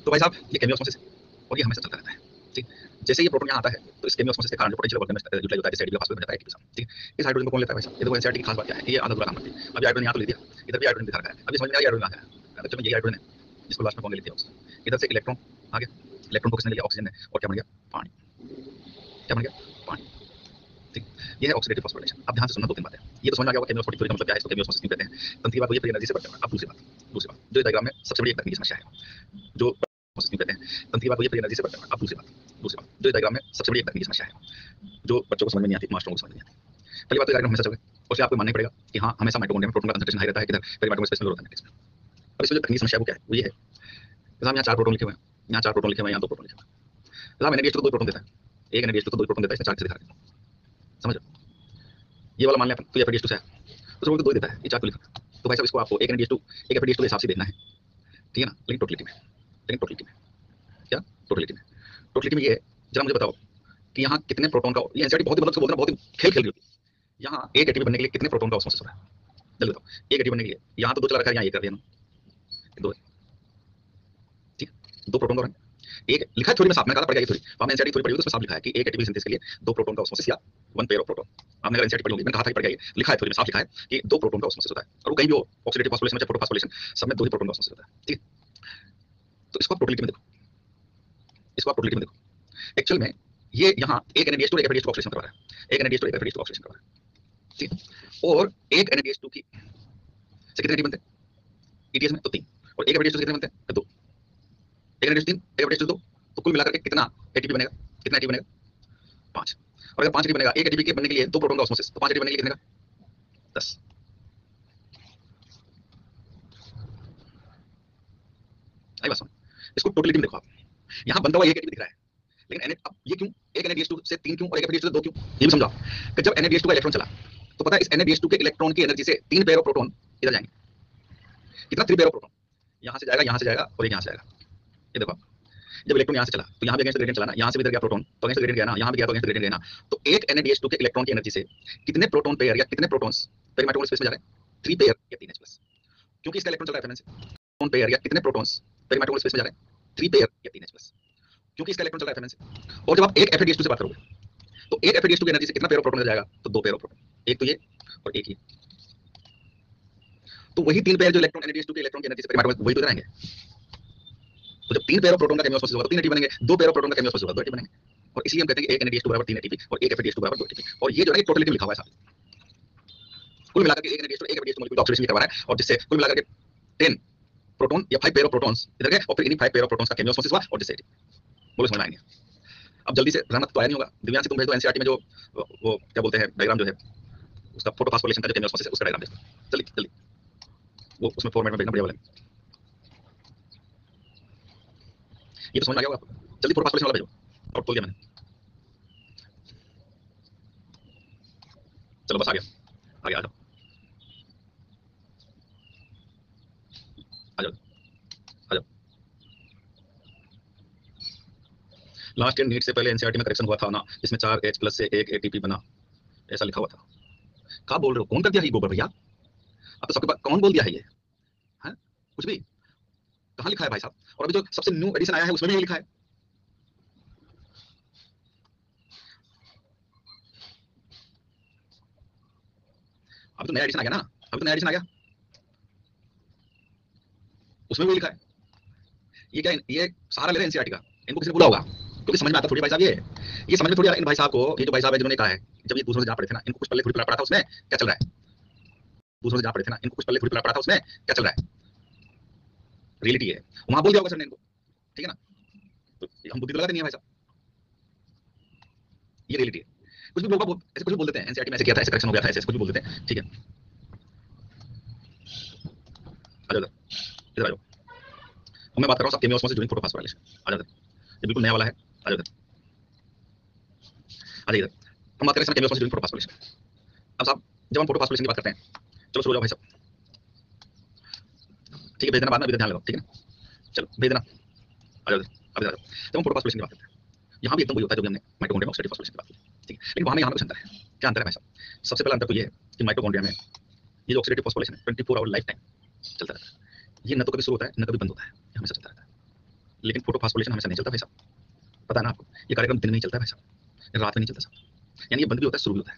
Speaker 1: तो भाई साहब ये केमिओस्मोसिस है और ये हमेशा चलता रहता है। ठीक, जैसे ये प्रोटॉन यहाँ आता है तो इस केमिओस्मोसिस के कारण जो पोटेंशियल वर्क में यूटिलाइज होता है, जैसे एडीपी का फास्फोराइलेशन बन जाता है एटीपी। ठीक, इस हाइड्रोजन को कौन लेता है भाई साहब? ये देखो एनसीईआरटी की खास बात क्या है, ये आधा अधूरा काम करती है। अभी हाइड्रोजन यहाँ तो ले दिया, इधर भी हाइड्रोजन दिखा रखा है, अभी समझ में आ गया हाइड्रोजन कहाँ है। अच्छा में ये हाइड्रोजन है जिसको लास्ट में कौन ले लेती है, इधर से इलेक्ट्रॉन आ गया, इलेक्ट्रॉन को किसने लिया, ऑक्सीजन है, और क्या बन गया, पानी। क्या बन गया, पानी। ठीक, ये है ऑक्सीडेटिव फास्फोराइलेशन। अब ध्यान से सुनना, दो तीन बातें। ये तो समझ में आ गया होगा केमी ऑफ थ्योरी का मतलब क्या है, इसको केमी ऑस्मोसिस क्यों कहते हैं। तंत्र की बात हुई है, फ्री एनर्जी से बढ़ जाना। अब दूसरी बात जो डायग्राम में सबसे बड़ी एक तकनीकी समस्या है, जो ऑस्मोसिस क्यों कहते हैं। तंत्र की बात हुई है, फ्री एनर्जी से बढ़ जाना। अब दूसरी बात जो डायग्राम में सबसे बड़ी एक तकनीकी समस्या है, जो बच्चों को समझ में नहीं आती, मास्टरों को समझ में नहीं आती। पहली बात तो डायग्राम हमेशा चलोगे, उससे आपको मानना ही पड़ेगा कि हाँ, हमेशा माइटोकॉन्ड्रिया में प्रोटॉन का कंसंट्रेशन हाई रहता है, किधर पेरीमाइटोकॉन्ड्रियल स्पेस में लो रहता है मैट्रिक्स में। अब इसमें जो तकनीकी समस्या वो क्या है, वो ये है, जैसे हम यहाँ 4 प्रोटॉन लिखे हुए हैं, यहाँ 4 प्रोटॉन लिखे हुए हैं, यहाँ 2 प्रोटॉन लिखे हुए हैं। जैसे NADH को 2 प्रोटॉन देता है, एक NADH को 2 प्रोटॉन देता है, इसमें 4 किसे दिखा रहे हैं, समझ लो। ये वाला मान लिया अपन, तो ये FADH2 से है, तो उसको 2 देता है, ये 4 को लिखा। तो भाई साहब इसको आपको एक NADH2 एक FADH2 के हिसाब से देखना है, ठीक है ना, लेकिन टोटलिटी में, क्या टोटलिटी में, टोटलिटी में ये है, जरा मुझे बताओ कि यहाँ कितने प्रोटॉन का, ये एनसीईआरटी बहुत ही मतलब बोलते हैं, बहुत ही खेल खेल रही होती है। यहाँ एक एटीपी बनने के लिए कितने प्रोटॉन का ऑस्मोसिस हो रहा है, जल्दी बताओ। एक एटीपी बनने के लिए यहाँ तो 2 चला रखा है, यहाँ 1 कर दिया ना, 2, ठीक, 2 प्रोटॉन का एक लिखा है थ्योरी में, साफ में कहा पड़ गया थ्योरी, तो हमने एनसीईआरटी थ्योरी पढ़ी, उसमें साफ लिखा है कि एक एटीपी सिंथेसिस के लिए 2 प्रोटॉन का ऑस्मोसिस या 1 पेयर ऑफ प्रोटॉन। आपने अगर एनसीईआरटी पढ़ी होगी, मैंने कहा था कि पढ़ गया, ये लिखा है थ्योरी में, साफ लिखा है कि 2 प्रोटॉन का ऑस्मोसिस होता है, और वो कहीं भी हो, ऑक्सीडेटिव फास्फोरिलेशन में, फोटोफॉस्फोरिलेशन, सब में 2 ही प्रोटॉन का ऑस्मोसिस होता है, ठीक। तो इसको आप टोटलिटी में देखो, इसको आप टोटलिटी में देखो, एक्चुअल में ये यहाँ एक NADH2 एक FADH2 ऑक्सीडेशन करवा रहा है, एक NADH2 एक FADH2 ऑक्सीडेशन करवा रहा है, ठीक। और एक NADH2 की से कितने एटीपी बनते हैं ETS में, तो 3, और एक FADH2 से कितने बनते हैं, 2। एक NADH3 एक FADH2 2, तो कुल मिलाकर के कितना एटीपी बनेगा, कितना एटीपी बनेगा, 5। और अगर 5 एटीपी बनेगा, एक एटीपी के बनने के लिए 2 प्रोटॉन का ऑस्मोसिस, तो 5 एटीपी बनने के लिए कितने का, 10। आई बात समझ। इसको टोटलिटी में देखो आप, यहाँ बनता हुआ एक एटीपी दिख रहा है, लेकिन अब ये क्यों, एक NADH2 से 3 क्यों और एक FADH2 से 2 क्यों, ये भी समझाओ। कि जब NADH2 का इलेक्ट्रॉन चला, तो पता है इस NADH2 के इलेक्ट्रॉन की एनर्जी से 3 पेयर ऑफ प्रोटॉन इधर जाएंगे, कितना, 3 पेयर ऑफ प्रोटॉन, यहाँ से जाएगा, यहाँ से जाएगा, और यहाँ से जाएगा। ये देखो, जब इलेक्ट्रॉन यहाँ से चला, तो यहाँ भी अगेंस्ट ग्रेडियंट चला ना, यहाँ से भी इधर गया प्रोटॉन, तो अगेंस्ट ग्रेडियंट गया ना, यहाँ भी गया तो अगेंस्ट ग्रेडियंट गया ना। तो एक NADH2 के इलेक्ट्रॉन की एनर्जी से कितने प्रोटॉन पेयर या कितने प्रोटॉन्स पेरीमेट्रिक स्पेस में जा रहे हैं, 3 पेयर या 3H+, क्योंकि इसका इलेक्ट्रॉन चल रहा है फेमेन से। प्रोटॉन पेयर या कितने प्रोटॉन्स पेरीमेट्रिक स्पेस में जा रहे हैं, 3 पेयर या 3H+, क्योंकि इसका इलेक्ट्रॉन चल रहा है फेमेन से। और जब आप एक FADH2 से बात करोगे, तो एक FADH2 की एनर्जी से कितना पेयर ऑफ प्रोटॉन जाएगा, तो 2 पेयर ऑफ प्रोटॉन, एक तो ये और एक ही। तो वही 3 पेयर जो इलेक्ट्रॉन NADH2 के इलेक्ट्रॉन की एनर्जी से पेरीमेट्रिक, वही तो जाएंगे। तो जब 3 पेयर ऑफ प्रोटॉन का केमी ऑस्मोसिस होगा तो 3 एटीपी बनेंगे, 2 पेयर ऑफ प्रोटॉन का केमी ऑस्मोसिस होगा 2 एटीपी बनेंगे। और इसलिए हम कहते हैं कि एक NADH2 बराबर 3 एटीपी और एक FADH2 बराबर 2 एटीपी। और ये जो है ना, टोटलिटी में लिखा हुआ है साहब। कुल मिलाकर के एक NADH2 एक FADH2 मॉलिक्यूल ऑक्सीडेशन करवा रहा है, और जिससे कुल मिलाकर के 10 प्रोटॉन या 5 पेयर ऑफ प्रोटॉन्स इधर गए, और फिर इन्हीं 5 पेयर ऑफ प्रोटॉन्स का केमी ऑस्मोसिस हुआ, और जिससे बोलो समझ में आएंगे। अब जल्दी से रहमत तो आया नहीं होगा, दिव्यांश तुम भेज दो एनसीईआरटी में जो वो क्या बोलते हैं डायग्राम जो है उसका, फोटोफॉस्फोरिलेशन का जो केमी ऑस्मोसिस है उसका डायग्राम भेज दो जल्दी जल्दी, वो उसमें फॉर्मेट में भेजना बढ़िया वाला। ये तो समझ आ गया होगा आपको, जल्दी फोटोफॉस्फोरिलेशन वाला भेजो, और बोल दिया मैंने। चलो बस आ गया, आगे आ जाओ, आ जाओ, आ जाओ। लास्ट ईयर नीट से पहले एनसीईआरटी में करेक्शन हुआ था ना, इसमें 4H+ से एक एटीपी बना, ऐसा लिखा हुआ था। क्या बोल रहे हो, कौन कर दिया है ये गोबर भैया, अब तो सबके पास, कौन बोल दिया है ये, है कुछ भी, कहाँ लिखा है भाई साहब। और अभी जो सबसे न्यू एडिशन आया है उसमें भी लिखा है। अभी तो नया एडिशन आ गया ना, अभी तो नया एडिशन आ गया, उसमें भी लिखा है। ये क्या, ये सहारा ले रहे हैं एनसीईआरटी का, इनको किसी ने बोला होगा, क्योंकि समझ में आता थोड़ी भाई साहब, ये समझ में थोड़ी आ रहा है इन भाई साहब को। ये जो भाई साहब है जिन्होंने कहा है, जब ये दूसरों से जा पड़े थे ना, इनको कुछ पल्ले थोड़ी पड़ा था उसमें, क्या चल रहा है, दूसरों से जा पड़े थे ना, इनको कुछ पल्ले थोड़ी पड़ा था उसमें, क्या चल रहा है, रियलिटी है। वहां बोल दिया होगा सर ने इनको, ठीक है ना, तो हम बुद्धि लगाते नहीं है भाई साहब, ये रियलिटी है। कुछ भी लोग ऐसे कुछ भी बोल देते हैं, एनसीईआरटी में ऐसे किया था, ऐसे करेक्शन हो गया था, ऐसे कुछ भी बोल देते हैं, ठीक है। आ जाओ इधर आ जाओ, मैं बात कर रहा हूँ सब केमी ऑस्मोसिस ड्यूरिंग फोटोफॉस्फोराइलेशन, आ जाओ, ये बिल्कुल नया वाला है, आ जाओ, आ जाइए। हम बात करें केमी ऑस्मोसिस ड्यूरिंग फोटोफॉस्फोराइलेशन। अब साहब जब हम फोटोफॉस्फोराइलेशन की बात करते हैं, चलो शुरू हो जाओ भाई साहब, ठीक है, भेज देना बाद में, अभी ध्यान लगाओ, ठीक है ना, चलो भेज देना, आ जाओ, अभी आ जाओ। जब हम फोटोफॉस्फोराइलेशन की बात करते हैं, यहाँ भी एकदम वही होता है जो भी हमने माइटोकॉन्ड्रिया में ऑक्सीडेटिव फास्फोराइलेशन की बात की, ठीक है। लेकिन वहाँ में यहाँ में कुछ अंतर है, क्या अंतर है भाई साहब। सबसे पहला अंतर तो ये है कि माइटोकॉन्ड्रिया में ये जो ऑक्सीडेटिव फास्फोराइलेशन है 24 आवर लाइफ टाइम चलता रहता है। ये न तो कभी शुरू होता है न कभी बंद होता है, ये हमेशा चलता रहता है। लेकिन फोटोफॉस्फोराइलेशन हमेशा नहीं चलता भाई साहब, पता है ना आपको, ये कार्यक्रम दिन में ही चलता है भाई साहब, रात में नहीं चलता साहब, यानी ये बंद भी होता है शुरू भी होता है,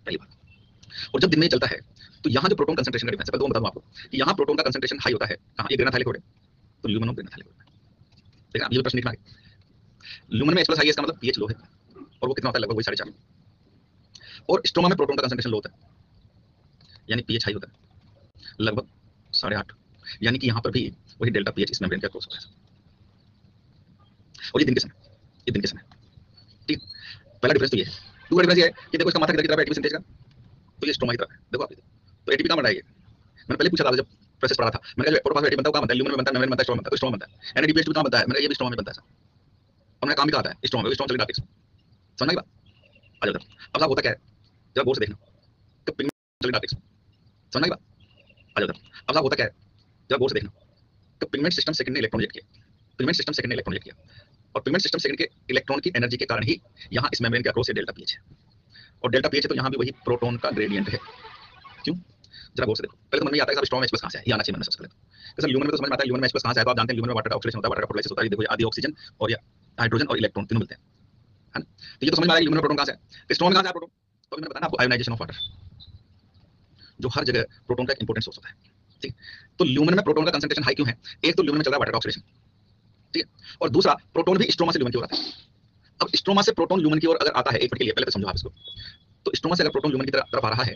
Speaker 1: पहली बात। और जब दिन में चलता है तो यहाँ जो प्रोटॉन कंसंट्रेशन का डिफरेंस है, तो मैं बताऊँ आपको कि यहाँ प्रोटॉन का कंसंट्रेशन हाई होता है, कहाँ, ये ग्रेनाथाइलिक होता है, तो ल्यूमेनोम ग्रेनाथाइलिक होता है, देखा ये प्रश्न लिखना है। ल्यूमन में H+ हाई है, इसका मतलब pH लो है, और वो कितना होता है, लगभग वही 4.5। और स्ट्रोमा में प्रोटॉन का कंसंट्रेशन लो होता है, यानी pH हाई होता है, लगभग 8.5। यानी कि यहाँ पर भी वही डेल्टा pH इस मेम्ब्रेन के क्रॉस हो रहा है। और ये दिन के समय, ये दिन के समय, ठीक। पहला डिफरेंस तो ये है। दूसरा डिफरेंस ये है कि देखो इसका माथा किधर की तरफ है, एटीपी सिंथेज का, तो ये स्ट्रोमा की तरफ है। देखो आप, तो एटीपी कहाँ बन रहा है ये, मैंने पहले पूछा था जब प्रोसेस पढ़ा था, मैंने कहा प्रोटोफॉस्फेट बनता है, कहाँ बनता है, ल्यूमन में बनता है, मेम्ब्रेन में बनता है, स्ट्रोमा बनता है, तो स्ट्रोमा बनता है। NADPH2 कहाँ बनता है, मैंने ये भी स्ट्रोमा में बनता है सर, और मैंने काम भी कहा था स्ट्रोमा में, स्ट्रोमा चले डार्क। समझना की बात आ जाता। अब साहब होता क्या है, जरा गौर से देखना कि पिगमेंट चले डार्क। समझना की बात आ जाता। अब साहब होता क्या है, जरा गौर से देखना कि पिगमेंट सिस्टम सेकंड ने इलेक्ट्रॉन रिजेक्ट किया, पिगमेंट सिस्टम सेकंड ने इलेक्ट्रॉन रिजेक्ट किया, और पिगमेंट सिस्टम सेकंड के इलेक्ट्रॉन की एनर्जी के कारण ही यहाँ इस मेम्ब्रेन के अक्रॉस से डेल्टा पीएच है, और डेल्टा पीएच है तो यहाँ भी वही प्रोटॉन का ग्रेडियंट है। क्यों, जरा गौर से देखो। पहले तो मन में आता है कि स्ट्रॉन्ग H+ कहाँ से है, ये आना चाहिए मन में सबसे पहले। सर ल्यूमन में तो समझ में आता है, ल्यूमन में H+ कहाँ से है, तो आप जानते हैं ल्यूमन में वाटर का ऑक्सीडेशन होता है, वाटर का फोटोलाइसिस होता है, देखो आधी ऑक्सीजन और ये हाइड्रोजन और इलेक्ट्रॉन तीनों मिलते हैं, है ना। तो ये तो समझ में आ रहा है ल्यूमन में प्रोटॉन कहाँ से है, तो स्ट्रॉन्ग में कहाँ से है प्रोटॉन, तो मैंने बताया ना आपको आयोनाइजेशन ऑफ वाटर, जो हर जगह प्रोटॉन का एक इंपॉर्टेंट सोर्स होता है, ठीक। तो ल्यूमन में प्रोटॉन का कंसंट्रेशन हाई क्यों है, एक तो ल्यूमन में चल रहा है वाटर का ऑक्सीडेशन, ठीक है, और दूसरा प्रोटॉन भी स्ट्रोमा से ल्यूमन की ओर आता है। अब स्ट्रोमा से प्रोटॉन ल्यूमन की ओर अगर आता है, एक मिनट के लिए पहले तो समझो आप इसको, तो स्ट्रोमा से अगर प्रोटॉन ल्यूमन की तरफ आ रहा है,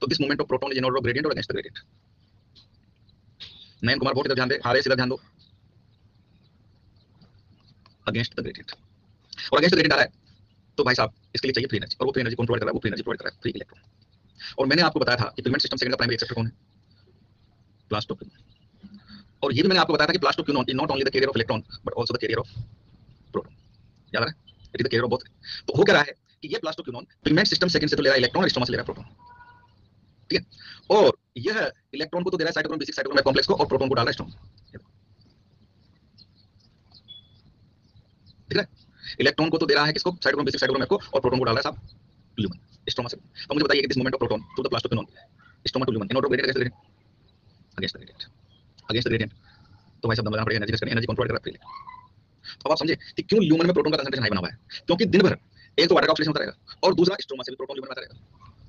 Speaker 1: तो this moment of proton is in order of gradient और अगेंस्ट द ग्रेडियंट। नयन कुमार बहुत इधर ध्यान दे, आ रहे सीधा ध्यान दो, अगेंस्ट द ग्रेडियंट, और अगेंस्ट द ग्रेडियंट आ रहा है तो भाई साहब इसके लिए चाहिए फ्री एनर्जी, और वो फ्री एनर्जी कौन प्रोवाइड कर रहा है, वो फ्री एनर्जी प्रोवाइड कर रहा है फ्री इलेक्ट्रॉन। और मैंने आपको बताया था कि पिगमेंट सिस्टम सेकंड का प्राइमरी एक्सेप्टर कौन है, प्लास्टोक्विनोन। और ये भी मैंने आपको बताया था कि plastoquinone is not only the carrier of electron but also the carrier of proton, याद आ रहा है, it is the carrier of both. तो हो क्या रहा है कि ये प्लास्टोक्विनोन पिगमेंट सिस्टम सेकंड से तो ले रहा है इलेक्ट्रॉन और स्ट्रोमा से ले रहा है प्रोटॉन, ठीक है, और यह इलेक्ट्रॉन को तो दे रहा है साइटोक्रोम B6 साइटोक्रोम कॉम्प्लेक्स को, और प्रोटॉन को डाल रहा है स्ट्रोमा, ठीक है। इलेक्ट्रॉन को तो दे रहा है किसको, साइटोक्रोम B6 साइटोक्रोम को, और प्रोटॉन को डाल रहा है साहब ल्यूमन स्ट्रोमा से। तो मुझे बताइए कि this moment of proton through the plastoquinone stroma to lumen in order gradient against the gradient, against the gradient, तो भाई साहब लगाना पड़ेगा एनर्जी, एनर्जी कंट्रोल कर रहा है। तो अब आप समझे कि क्यों ल्यूमन में प्रोटॉन का कंसंट्रेशन हाई बना हुआ है, क्योंकि दिन भर एक तो वाटर का ऑक्सीडेशन होता रहेगा, और दूसरा स्ट्रोमा से भी प्रोटॉन ल्यूमन में आता रहेगा,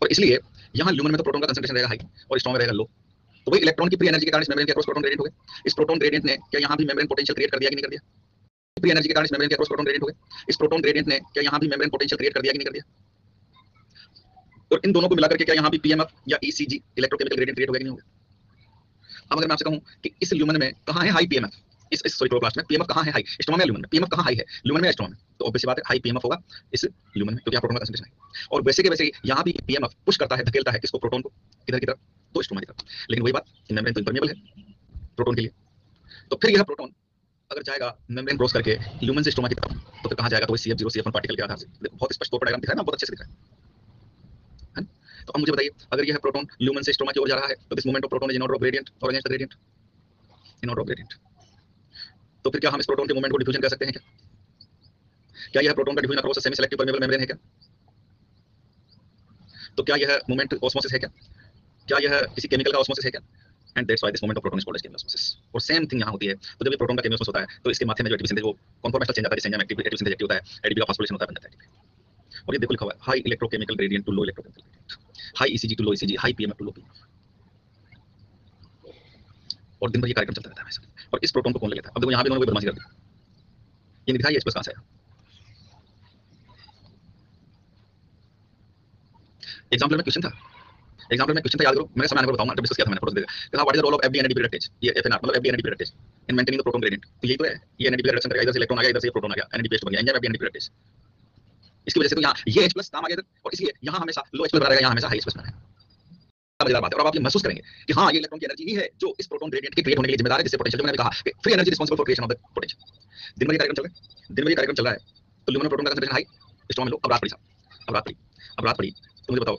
Speaker 1: और इसलिए यहाँ ल्यूमन में तो प्रोटॉन का कंसंट्रेशन रहेगा हाई और स्ट्रोमा में रहेगा लो। तो वही इलेक्ट्रॉन की फ्री एनर्जी के कारण इस मेम्ब्रेन के अक्रॉस प्रोटॉन ग्रेडियंट हो गए। इस प्रोटॉन ग्रेडियंट ने क्या यहाँ भी मेम्ब्रेन पोटेंशियल क्रिएट कर दिया कि नहीं कर दिया, फ्री एनर्जी के कारण इस मेम्ब्रेन के अक्रॉस प्रोटॉन ग्रेडियंट हो गए। इस प्रोटॉन ग्रेडियंट ने क्या यहाँ भी मेम्ब्रेन पोटेंशियल क्रिएट कर दिया कि नहीं कर दिया, और इन दोनों को मिलाकर के क्या यहाँ भी पीएमएफ या ईसीजी इलेक्ट्रोकेमिकल ग्रेडियंट क्रिएट हो गया कि नहीं हो गया। अब अगर मैं आपसे कहूं कि इस ल्यूमन में कहां है हाई पीएमएफ, इस सॉरी क्लोरोप्लास्ट में पीएमएफ कहां है हाई, स्ट्रोमा में ल्यूमन में पीएमएफ कहां हाई है, ल्यूमन में स्ट्रोमा में, तो ऑब्वियस बात है हाई पीएमएफ होगा इस ल्यूमन में, क्योंकि यहाँ प्रोटॉन का कंसंट्रेशन है। और वैसे के वैसे यहाँ भी पीएमएफ पुश करता है, धकेलता है किसको, प्रोटॉन को, किधर की तरफ, तो स्ट्रोमा की तरफ। लेकिन वही बात कि मेम्ब्रेन तो इम्परमेबल है प्रोटॉन के लिए, तो फिर यह प्रोटॉन अगर जाएगा मेम्ब्रेन क्रॉस करके ल्यूमन से स्ट्रोमा की तरफ, तो फिर कहां जाएगा, तो वही CF0 CF1 पार्टिकल के आधार से। देखो बहुत स्पष्ट तौर पर डायग्राम दिख रहा है ना, बहुत अच्छे से दिख रहा है। तो अब मुझे बताइए, अगर यह प्रोटॉन ल्यूमन से स्ट्रोमा की ओर जा रहा है, तो this moment of proton is in order of gradient और against the gradient, in order of gradient. तो फिर क्या हम इस प्रोटॉन के मोमेंट को डिफ्यूजन कर सकते हैं क्या यह प्रोटॉन का diffusion across semi selective permeable membrane है क्या, तो क्या यह मोमेंट ऑस्मोसिस है क्या यह किसी केमिकल का ऑस्मोसिस है क्या, and that's why this moment of proton is called as chemical osmosis. और सेम थिंग यहाँ होती है, तो जब ये प्रोटॉन का केमिकल ऑस्मोसिस होता है तो इसके माथे में जो एटीपी सिंथेज वो कॉन्फॉर्मेशनल चेंज आता है, जिससे एटीपी सिंथेज एक्टिव होता है, एटीपी का फास्फोरिलेशन होता है, बन जाता है। और ये देखो लिखा हुआ है high electrochemical gradient to low electrochemical gradient, high ECG to low ECG, high PMF to low PMF, और दिन भर ये कार्यक्रम चलता रहता है। और इस प्रोटॉन को कौन ले लेता है, अब देखो यहाँ भी इन्होंने कोई बदमाशी कर दी, ये नहीं दिखा ये H+ कहाँ से आया। एग्जांपल में क्वेश्चन था, एग्जांपल में क्वेश्चन था, याद करो, मैंने समय आने पर बताऊंगा, जब डिस्कस किया था मैंने, फोटो देगा कहा what is the role of FD NAD reductase, ये एफएनआर मतलब FD NAD reductase in maintaining the proton gradient. तो यही तो है, ये एनएडी रिडक्शन करेगा, इधर से इलेक्ट्रॉन आ गया, इधर से प्रोटॉन आ गया, एनएडी पेस्ट बन गया, एंजाइम एफडी एनएडी रिडक्टेज। इसकी वजह से तो यहाँ ये H+ काम आ गया इधर, और इसलिए यहाँ हमेशा लो H+ बना रहेगा, यहाँ हमेशा हाई H+ बना रहेगा। मजेदार बात है, और आप ये महसूस करेंगे कि हाँ ये इलेक्ट्रॉन की एनर्जी ही है जो इस प्रोटॉन ग्रेडियंट के क्रिएट होने के लिए जिम्मेदार है, जिससे पोटेंशियल मैंने कहा कि free energy responsible for creation of the potential. दिन में ये कार्यक्रम चल रहा है, दिन में ये कार्यक्रम चल रहा है, तो ल्यूमन में प्रोटॉन का कंसंट्रेशन हाई, स्ट्रोमा में लो। अब रात पड़ी साहब, अब रात पड़ी, अब रात पड़ी, तो मुझे बताओ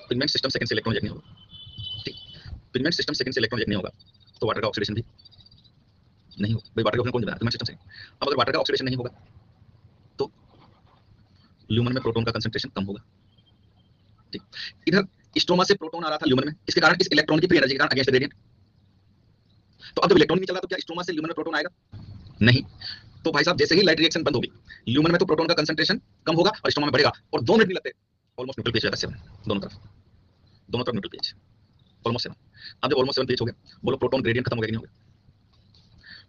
Speaker 1: पिगमेंट सिस्टम सेकंड से इलेक्ट्रॉन रिजेक्ट नहीं होगा, ठीक, पिगमेंट सिस्टम सेकंड से इलेक्ट्रॉन रिजेक्ट नहीं होगा, तो वाटर का ऑक्सीडेशन भी नहीं होगा। भाई वाटर का ऑक्सीडेशन कौन जिम्मेदार है, पिगमेंट सिस्टम से। अब अगर वाटर का ऑक्सीडेशन नहीं होगा तो ल्यूमन में प्रोटॉन का कंसंट्रेशन कम होगा, ठीक। इधर स्ट्रोमा से प्रोटॉन आ रहा था ल्यूमन में, इसके कारण इस इलेक्ट्रॉन की फ्री एनर्जी के कारण अगेंस्ट ग्रेडियंट। तो अब जब इलेक्ट्रॉन नहीं चल रहा तो क्या स्ट्रोमा से ल्यूमन में प्रोटॉन आएगा, नहीं। तो भाई साहब जैसे ही लाइट रिएक्शन बंद होगी, ल्यूमन में तो प्रोटॉन का कंसंट्रेशन कम होगा और स्ट्रोमा में बढ़ेगा, और 2 मिनट नहीं लगते ऑलमोस्ट न्यूट्रल पीएच हो जाता है 7, दोनों तरफ न्यूट्रल पीएच ऑलमोस्ट 7। अब जब ऑलमोस्ट 7 पीएच हो गया, बोलो प्रोटॉन ग्रेडियंट खत्म हो गया कि नहीं हो गया,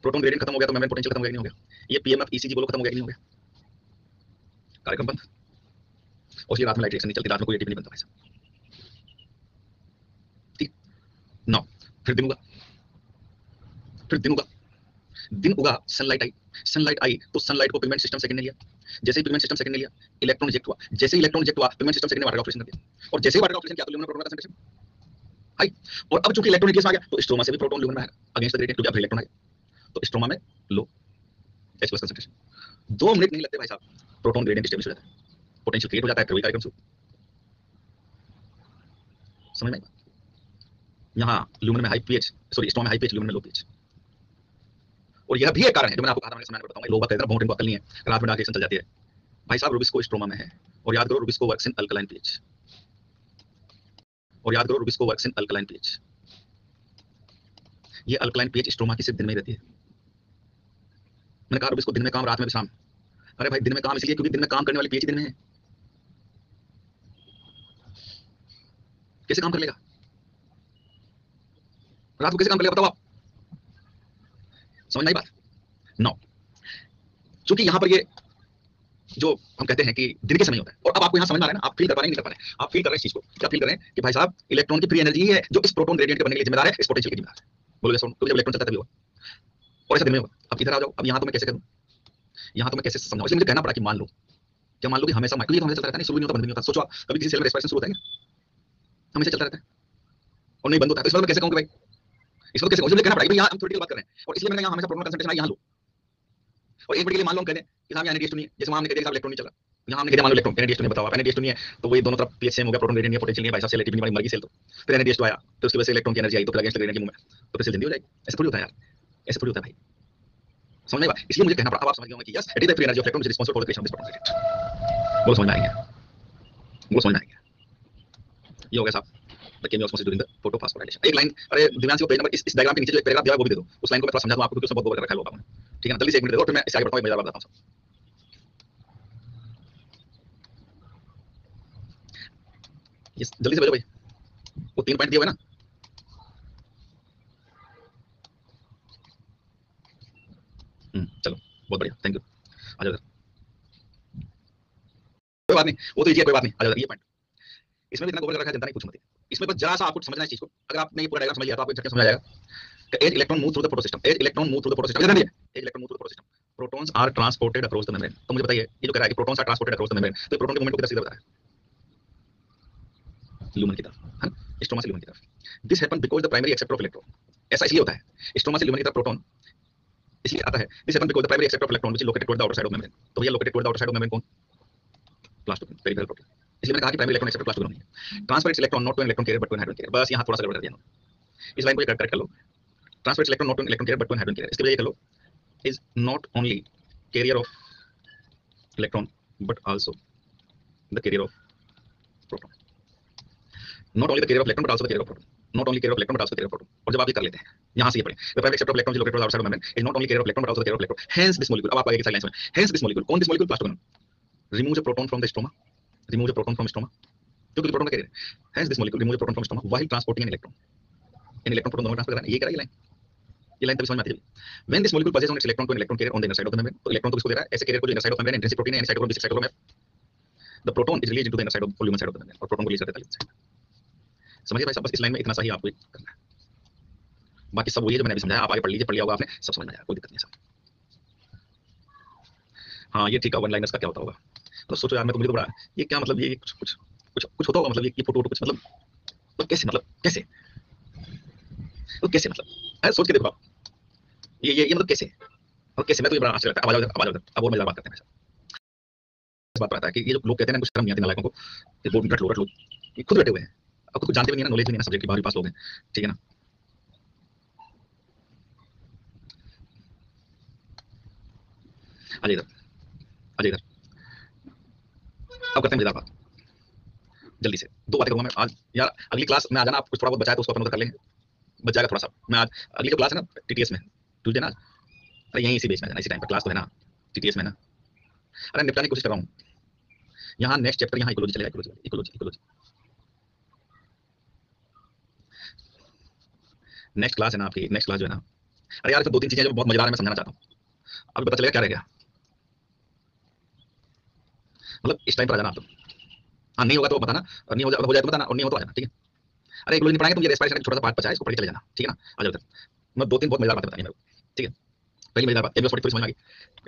Speaker 1: प्रोटॉन ग्रेडियंट खत्म हो गया तो मेम्ब्रेन पोटेंशियल खत्म हो गया, नहीं हो गया? ये पीएमएफ ईसीजी बोलो खत्म हो गया कि नहीं हो गया? कार्यक्रम बंद। और इसलिए रात में लाइट रिएक्शन नहीं चलती, रात में कोई एटीपी नहीं बनता भाई साहब। ठीक ना? फिर दिन होगा, फिर दिन होगा, दिन उगा, सनलाइट आई, सनलाइट आई तो सनलाइट को पिगमेंट सिस्टम सेकंड ने लिया, जैसे ही पिगमेंट सिस्टम सेकंड ने लिया इलेक्ट्रॉन रिजेक्ट हुआ, जैसे ही इलेक्ट्रॉन रिजेक्ट हुआ पिगमेंट सिस्टम सेकंड ने वाटर का ऑपरेशन कर दिया, और जैसे ही वाटर का ऑपरेशन किया तो ल्यूमिनम प्रोटॉन का कंसंट्रेशन हाई। और अब चूंकि इलेक्ट्रॉन नीचे आ गया तो स्ट्रोमा से भी प्रोटॉन ल्यूमिनम आएगा अगेंस्ट द ग्रेडियंट, क्योंकि अब इलेक्ट्रॉन आ गया तो स्ट्रोमा में लो H+ कंसंट्रेशन। 2 मिनट नहीं लगते भाई साहब, प्रोटॉन ग्रेडियंट स्टेबल हो जाता है, पोटेंशियल क्रिएट हो जाता है, फिर वही कार्यक्रम शुरू। समझ में आई? यहाँ ल्यूमिनम में हाई पीएच, सॉरी स्ट्रोमा में हाई पीएच, ल्यूमिनम में लो पीएच। और यह भी एक कारण है जो मैंने आपको कहा था, मैंने समय बताऊंगा, लोग कहते हैं बहुत इनको अकल नहीं है, रात में डार्क रिएक्शन चल जाती है। भाई साहब रुबिस्को स्ट्रोमा में है, और याद करो Rubisco works in alkaline pH, और याद करो Rubisco works in alkaline pH. ये अल्कलाइन पीएच स्ट्रोमा की सिर्फ दिन में ही रहती है। मैंने कहा रुबिस्को दिन में काम, रात में विश्राम। अरे भाई दिन में काम इसलिए क्योंकि दिन में काम करने वाली पीएच दिन में है। कैसे काम कर लेगा रात को, कैसे काम कर लेगा बताओ आप? समझ में आई बात? नो, चूंकि यहां पर ये जो हम कहते हैं कि दिन के समय होता है, और अब आपको यहां समझ में आ रहा है ना, आप फील कर पा रहे हैं नहीं कर पा रहे हैं? आप फील कर रहे हैं इस चीज को, क्या फील कर रहे हैं कि भाई साहब इलेक्ट्रॉन की फ्री एनर्जी ही है जो इस प्रोटॉन ग्रेडियंट के बनने के लिए जिम्मेदार है, इस पोटेंशियल की जिम्मेदार है। बोलो जैसे जब इलेक्ट्रॉन चलता है तभी होगा, और ऐसा दिन में होगा। अब इधर आ जाओ, अब यहां तो मैं कैसे करूं, यहां तो मैं कैसे समझाऊं? इसलिए मुझे कहना पड़ा कि मान लो, क्या मान लो कि हमेशा माइक्रो ये तो हमेशा चलता रहता है, नहीं शुरू नहीं होता बंद नहीं होता। सोचो कभी किसी सेल में रेस्पिरेशन शुरू होता है क्या? हमेशा चलता रहता है और नहीं बंद होता है। तो इस बात में कैसे कहूं कि भाई, इस बात कैसे कहूं? कहना पड़ा कि यहां हम थ्योरेटिकल बात कर रहे हैं, और इसलिए मैंने यहां हमेशा प्रोटॉन कंसंट्रेशन यहां लो, और एक मिनट के लिए मान लो हम कह दें कि साहब यहां NH2 नहीं है, जैसे वहां हमने कह दिया इलेक्ट्रॉन नहीं चला, यहां हमने कह दिया मान लो इलेक्ट्रॉन NH2 नहीं, बताओ आप NH2 नहीं है तो वही दोनों तरफ पीएच सेम हो गया, प्रोटॉन ग्रेडियंट नहीं है, पोटेंशियल नहीं है, भाई साहब सेल एटीपी नहीं बनी, मर गई सेल। तो फिर NH2 आया तो उसकी वजह से इलेक्ट्रॉन की एनर्जी आई, तो फिर अगेंस्ट ग्रेडियंट के मुंह में, तो फिर सेल जिंदा हो जाएगी। ऐसे थोड़ी होता है यार, ऐसे थोड़ी होता है भाई, समझ में आई बात? इसलिए मुझे कहना पड़ा, अब आप समझ गए होंगे कि yes it is the free energy of electron which is responsible for the creation of this proton gradient. बोलो समझ में आ गया? बोलो समझ में आ गया? ये हो गया साहब the chemiosmosis during the photophosphorylation. एक लाइन, अरे दिव्यांश को पेज नंबर इस डायग्राम के नीचे जो एक पैराग्राफ दिया है वो भी दे दो, उस लाइन को मैं थोड़ा समझा दूं आपको, क्योंकि उसमें बहुत गोबर कर रखा है लोगों ने। ठीक है ना? जल्दी से 1 मिनट दे दो, फिर मैं इससे आगे बढ़ता हूं, मजेदार बात बताता हूं। यस जल्दी से भेजो भाई, वो 3 पॉइंट दिए हुए ना। चलो बहुत बढ़िया, थैंक यू। आ जाओ, कोई बात नहीं, वो तो इजी है, कोई बात नहीं, आ जाओ। ये पॉइंट इसमें भी इतना गोबर कर रखा है, जनता नहीं पूछ मत। इसमें बस जरा सा आपको समझना है इस चीज को, अगर आपने ये पूरा डायग्राम समझ लिया तो आपको झटके समझ आ जाएगा कि as electron move through the photosystem, as electron move through the photosystem, इधर नहीं है, as electron move through the photosystem, protons are transported across the membrane. तो मुझे बताइए ये जो कह रहा है कि protons are transported across the membrane, तो प्रोटॉन के मूवमेंट को किधर सीधा बता रहा है? ल्यूमन की तरफ, है ना? स्ट्रोमा से ल्यूमन की तरफ। This happen because the primary acceptor of electron, ऐसा इसलिए होता है स्ट्रोमा से ल्यूमन की तरफ प्रोटॉन इसलिए आता है, this happen because the primary acceptor of electron which is located toward the outer side of membrane. तो भैया located toward the outer side of membrane कौन? Plastoquinone, peripheral protein. इसलिए मैंने कहा कि प्राइमरी इलेक्ट्रॉन एक्सेप्टर प्लास्टोक्लिन है। Transfer its electron not to an electron carrier but to an hydrogen carrier. बस यहां थोड़ा सा गड़बड़ कर दिया ना, इस लाइन को करेक्ट कर लो। Transfer its electron not to an electron carrier but to an hydrogen carrier, इसके लिए कर लो is not only carrier of electron but also the carrier of proton. Not only the carrier of electron but also the carrier of proton. Not only carrier of electron but also the carrier of proton. और जब आप ये कर लेते हैं यहां से ये पढ़ें, the private acceptor of electron is located outside of membrane is not only carrier of electron but also the carrier of electron. Hence this molecule, अब आपको एक लाइन में, hence this molecule, कौन this molecule? Plastoquinone removes a proton from the stroma, removes a proton from stroma, क्योंकि proton का carrier है. Hence this molecule removes a proton from stroma while transporting an electron. In electron proton दोनों transfer कर रहा है, ये कह रहा है ये लाइन, ये लाइन तभी समझ में आती है। When this molecule passes on its electron to an electron carrier on the inner side of the membrane, तो इलेक्ट्रॉन तो किसको दे रहा है? ऐसे carrier को जो inner side of membrane, intrinsic protein है, inside cytochrome, cytochrome है, the proton is released into the inner side of lumen side of the membrane, और प्रोटॉन को रिलीज कर देता है lumen side। समझिए भाई साहब, बस इस लाइन में इतना सा ही आपको करना है, बाकी सब वही है जो मैंने अभी समझाया, आप आगे पढ़ लीजिए, पढ़ लिया होगा आपने, सब समझ में आएगा, कोई दिक्कत नहीं है सब। हाँ ये ठीक है, वन लाइनर्स का क्या होता होगा, तो सोचो यार, मैं तो मुझे तो बड़ा ये क्या मतलब, ये कुछ कुछ कुछ कुछ होता होगा, मतलब ये फोटो कुछ मतलब कैसे, मतलब कैसे, तो कैसे मतलब सोच के देखो आप, ये मतलब कैसे, और कैसे, मैं तो ये बड़ा आश्चर्य लगता है। आवाज अब और मजेदार बात करते हैं। इस बात पर आता है कि ये जो लोग कहते हैं ना, कुछ शर्म नहीं आती नालायकों को, ये वो रट लो, ये खुद रटे हुए हैं, अब कुछ जानते भी नहीं ना, नॉलेज भी नहीं ना सब्जेक्ट की, बाहर पास लोग हैं, ठीक है ना। अजय इधर, अजय इधर, अब करते हैं मजेदार बात, जल्दी से 2 बातें करूंगा मैं आज यार। अगली क्लास में आ जाना, आप कुछ थोड़ा बहुत बचाए तो उसको अपन उधर कर लेंगे, बच जाएगा थोड़ा सा। मैं आज अगली जो क्लास है ना टीटीएस में, ट्यूजडे ना, अरे यहीं इसी बेस में है ना, इसी टाइम पर क्लास तो है ना टीटीएस में ना, अरे निपटाने की कोशिश कर रहा हूँ। यहाँ नेक्स्ट चैप्टर यहाँ इकोलॉजी चलेगा, इकोलॉजी नेक्स्ट क्लास है ना आपकी, नेक्स्ट क्लास जो है ना अरे यार, तो 2-3 चीजें जो बहुत मजेदार है, मैं समझाना चाहता हूँ। अभी पता चलेगा क्या रह गया। मतलब इस टाइम पर आ जाना आप तो। हाँ, नहीं होगा तो बताना, और नहीं हो जाए तो बताना, और नहीं हो तो आ जाना, ठीक है। अरे एक लोग नहीं पढ़ाएंगे, तुम ये रेस्पिरेशन का छोटा सा पार्ट बचा है, इसको पढ़ के चले जाना, ठीक है ना। आ जाओ इधर। मैं 2-3 बहुत मजेदार बातें बतानी है मेरे को, ठीक है। पहली मजेदार बात, केमियोस्मोटिक थ्योरी समझ में आ गई।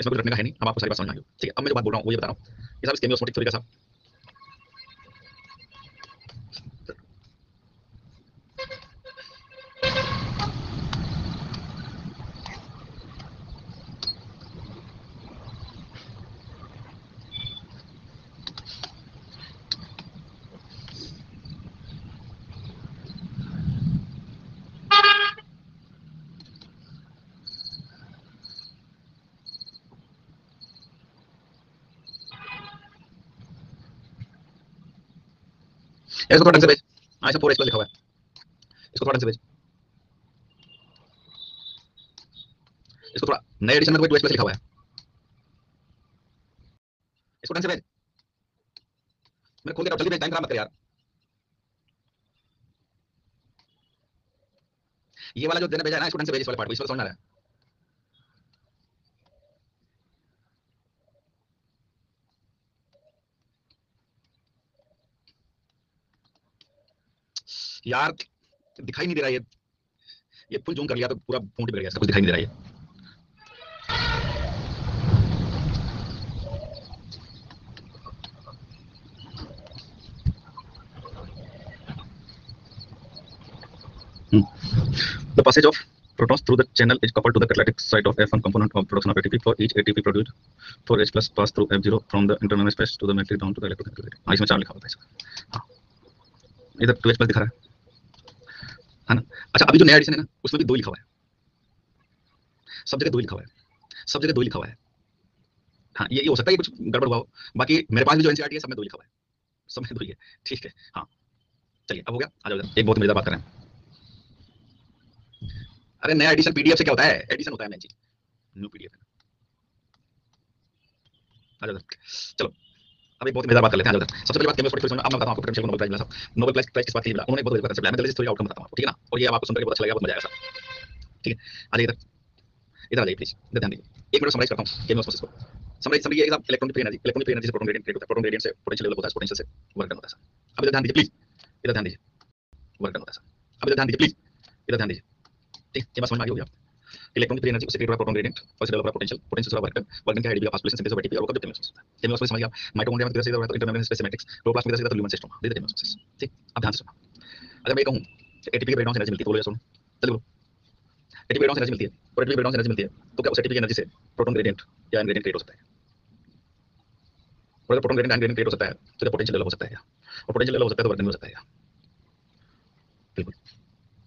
Speaker 1: इसमें कुछ रटने का है नहीं, हम आपको सारी बात समझ में आ गई, ठीक है। अब मैं जो बात बोल रहा हूँ वो ये बता रहा हूँ कि साहब, इस केमियोस्मोटिक थ्योरी का साहब, इसको थोड़ा ढंग से भेज। हाँ, इसमें 4h+ लिखा हुआ है, इसको थोड़ा ढंग से भेज। इसको थोड़ा, नए एडिशन में तो 2h+ लिखा हुआ है, इसको ढंग से भेज। मैं खोल के जल्दी भेज, टाइम खराब मत कर यार। ये वाला जो देने भेजा है ना, इसको ढंग से भेज, इस वाले पार्ट को, इस वाला समझ में आ रहा है। यार दिखाई नहीं दे रहा ये फुल जूम कर लिया तो पूरा फोन बिगड़ गया, इसका कुछ दिखाई नहीं दे रहा है। The passage of protons through the channel is coupled to the catalytic site of F1 component of production of ATP. For each ATP produced, 4H+ pass through F0 from the internal space to the magnetic down to the electrochemical. हाँ, इसमें 4 लिखा होता है इसका। हाँ, इधर 2H+ दिखा रहा है ना। अच्छा, अभी जो नया एडिशन है ना, उसमें भी 2 लिखा हुआ है, सब जगह 2 लिखा हुआ है, सब जगह 2 लिखा हुआ है। हाँ, ये हो सकता है कि कुछ गड़बड़ हुआ हो, बाकी मेरे पास भी जो एनसीईआरटी है सब में 2 लिखा हुआ है, सब में 2 ही है, ठीक है। हाँ, चलिए अब हो गया, आ जाओ इधर। एक बहुत मजेदार बात कर रहे हैं। अरे नया एडिशन पीडीएफ से क्या होता है, एडिशन होता है नई चीज, न्यू पीडीएफ। आ जाओ इधर। चलो, अब एक बहुत मजेदार बात कर लेते हैं। आ जाओ इधर। सबसे पहली बात केमिस्ट्री थ्योरी में, अब मैं बताता हूं आपको पोटेंशियल को नोबेल प्राइज मिला साहब। नोबेल प्राइज किस बात के लिए मिला, उन्होंने बहुत बड़ी बात है। मैं जल्दी से थ्योरी आउटकम बताता हूं आपको, ठीक है ना। और ये अब आपको सुनकर बहुत अच्छा लगेगा, बहुत मजा आएगा साहब, ठीक है। आ जाइए इधर, इधर आ जाइए प्लीज, इधर ध्यान दीजिए। एक मिनट समराइज करता हूं केमियोस्मोसिस को। समराइज समझिए एक electronic free energy, electronic free energy से प्रोटॉन ग्रेडिएंट क्रिएट होता है, प्रोटॉन ग्रेडिएंट से पोटेंशियल डेवलप होता है, पोटेंशियल से वर्क डन होता है सर। अब इधर ध्यान दीजिए प्लीज, इधर ध्यान दीजिए, वर्क डन होता है सर। अब इधर ध्यान दीजिए प्लीज, इधर ध्यान दीजिए, ठीक, ये बात समझ में आ गई होगी आप। इलेक्ट्रॉनिक फ्री एनर्जी से क्रिएट होगा प्रोटॉन ग्रेडिएंट, और से डेवलप होगा पोटेंशियल, पोटेंशियल से वर्क डन, वर्क डन का एडीपी का फास्ट सिंथेसिस ऑफ एटीपी और केमियोस्मोसिस होता है। केमियोस्मोसिस समझ गए आप। माइटोकॉन्ड्रिया में कैसे होता है, इंटरमेम्ब्रेन स्पेस सिमेट्रिक्स, क्लोरोप्लास्ट में कैसे होता है, ल्यूमेन सिस्टम, दे देते केमियोस्मोसिस, ठीक। अब ध्यान से सुनो, अगर मैं कहूं कि एटीपी के ब्रेकडाउन से एनर्जी मिलती है, तो बोलो सुनो, चलिए बोलो। एटीपी ब्रेकडाउन से एनर्जी मिलती है, और एटीपी ब्रेकडाउन से एनर्जी मिलती है, तो क्या उस एटीपी की एनर्जी से प्रोटॉन ग्रेडिएंट या एन ग्रेडिएंट क्रिएट हो सकता है? और अगर proton gradient N gradient create हो सकता है, तो क्या पोटेंशियल डेवलप हो सकता है क्या? और पोटेंशियल डेवलप हो सकता है तो वर्क डन हो सकता है क्या? बिल्कुल,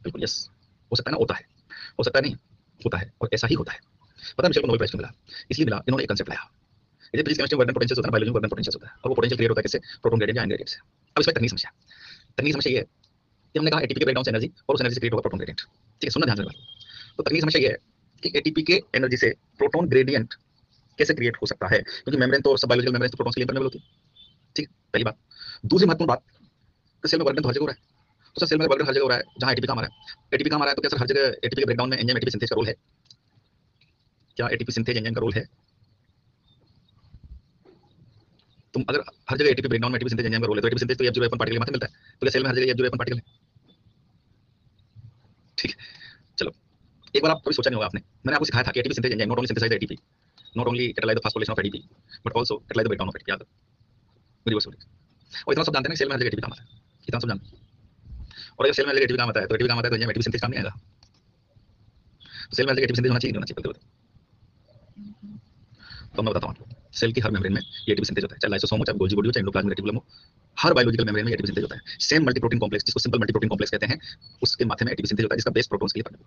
Speaker 1: बिल्कुल यस, हो सकता है ना, होता है, हो सकता है नहीं, होता है, और ऐसा ही होता है। पता है मिशेल को नोबेल प्राइज क्यों मिला? इसलिए मिला, इन्होंने एक कांसेप्ट लाया। ये physics chemistry work done potential होता है, बायोलॉजी वर्क डन पोटेंशियल होता है, और वो पोटेंशियल क्रिएट होता है किससे? प्रोटॉन ग्रेडिएंट या एन ग्रेडिएंट से। अब इसमें तकनीक समस्या, तकनीक समस्या ये है कि हमने कहा एटीपी के ब्रेकडाउन से एनर्जी, और उस एनर्जी से क्रिएट होगा प्रोटॉन ग्रेडिएंट, ठीक है। सुनना ध्यान से। तो तकनीक समस्या ये है कि एटीपी के एनर्जी से प्रोटॉन ग्रेडिएंट कैसे क्रिएट हो सकता है, क्योंकि मेम्ब्रेन तो सब बायोलॉजिकल मेम्ब्रेन तो प्रोटॉन्स के लिए इम्पर्मेबल होती है, ठीक, पहली बात। दूसरी महत्वपूर्ण बात, तो सेल में वर्क डन तो हर जगह हो रहा है, तो सर सेल में वर्क डन हर जगह हो रहा है जहां एटीपी काम आ रहा है। एटीपी काम आ रहा है तो क्या सर हर जगह एटीपी के ब्रेकडाउन में एंजाइम एटीपी सिंथेज का रोल है? क्या एटीपी सिंथेज एंजाइम का रोल है? तुम अगर हर जगह एटीपी ब्रेकडाउन में एटीपी सिंथेज एंजाइम का रोल है, तो एटीपी सिंथेज तो F0 पार्टिकल मात्र मिलता है, तो क्या सेल में हर जगह F0 पार्टिकल है? ठीक है। चलो, एक बार आप कभी सोचा नहीं होगा आपने, मैंने आपको सिखाया था कि ATP synthase enzyme not only synthesise ATP, not only catalyse the phosphorylation of ATP, but also catalyse the breakdown of ATP. याद रिवर्सिबल। और इतना सब जानते हैं कि सेल में हर जगह एटीपी काम आता है, इतना सब जानते हैं। और अगर सेल में हर जगह एटीपी काम आता है, तो एटीपी काम आता है तो एंजाइम एटीपी सिंथेज काम नहीं आएगा। तो सेल में हर जगह एटीपी सिंथेज होना चाहिए, नहीं होना चाहिए? तो मैं बताता हूं आपको, सेल की हर मेम्ब्रेन में ये एटीपी सिंथेज होता है, चाहे लाइसोसोम हो, चाहे गोल्गी बॉडी हो, चाहे एंडोप्लाज्मिक रेटिकुलम हो, हर बायोलॉजिकल मेम्ब्रेन में एटीपी सिंथेज होता है। सेम मल्टीप्रोटीन कॉम्प्लेक्स, जिसको सिंपल मल्टीप्रोटीन कॉम्प्लेक्स कहते हैं, उसके माथे में एटीपी सिंथेज होता है, जिसका बेस प्रोटॉन्स के लिए परमेबल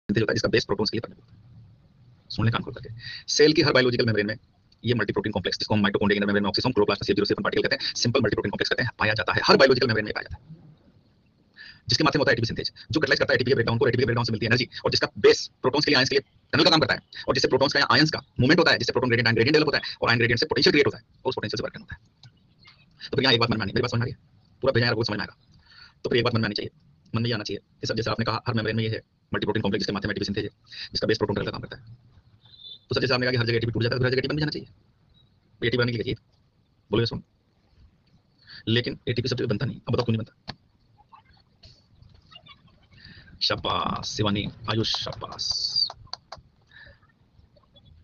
Speaker 1: सिंथेज होता है, जिसका बेस प्रोटॉन्स के लिए परमेबल। सुन ले कान खोल करके। सेल की हर बायोलॉजिकल मेम्ब्रेन में ये मल्टीप्रोटीन कॉम्प्लेक्स, जिसको हम माइटोकॉन्ड्रिया के मेम्ब्रेन में ऑक्सीसोम, क्लोरोप्लास्ट में C0C पार्टिकल कहते हैं, सिंपल मल्टीप्रोटीन कॉम्प्लेक्स कहते हैं, पाया जाता है, हर बायोलॉजिकल मेम्ब्रेन में पाया जाता है, जिसके माथे में होता है एटीपी सिंथेज, जो कैटलाइज करता है एटीपी के ब्रेकडाउन को, एटीपी के ब्रेकडाउन से मिलती है एनर्जी, और जिसका बेस प्रोटॉन्स के लिए, आयंस के लिए टनल का काम करता है, और जिससे प्रोटॉन्स का या आयंस का मूवमेंट होता है, जिससे proton gradient ion gradient develop होता है, और आयन ग्रेडिएंट से पोटेंशियल क्रिएट होता है, और उस पोटेंशियल से वर्क डन होता है। तो फिर यहाँ एक बात मन में आनी, मेरी बात समझ में आ रही है? पूरा भेजा यार, वो समझ में आएगा। तो फिर एक बात मन में आनी चाहिए, मन में ये आना चाहिए कि सर जैसे आपने कहा हर मेम्ब्रेन में ये है, मल्टी प्रोटीन कॉम्प्लेक्स जिसके माध्यम एटीपी सिंथेज है, जिसका बेस प्रोटॉन का काम करता है। तो सर जैसे आपने कहा कि हर जगह एटीपी टूट जाता है, तो हर जगह एटीपी बन भी जाना चाहिए, एटीपी बनने के लिए चाहिए, बोलो सुन। लेकिन एटीपी सब जगह बनता नहीं। अब बताओ क्यों नहीं बनता? शाबाश शिवानी, आयुष शाबाश।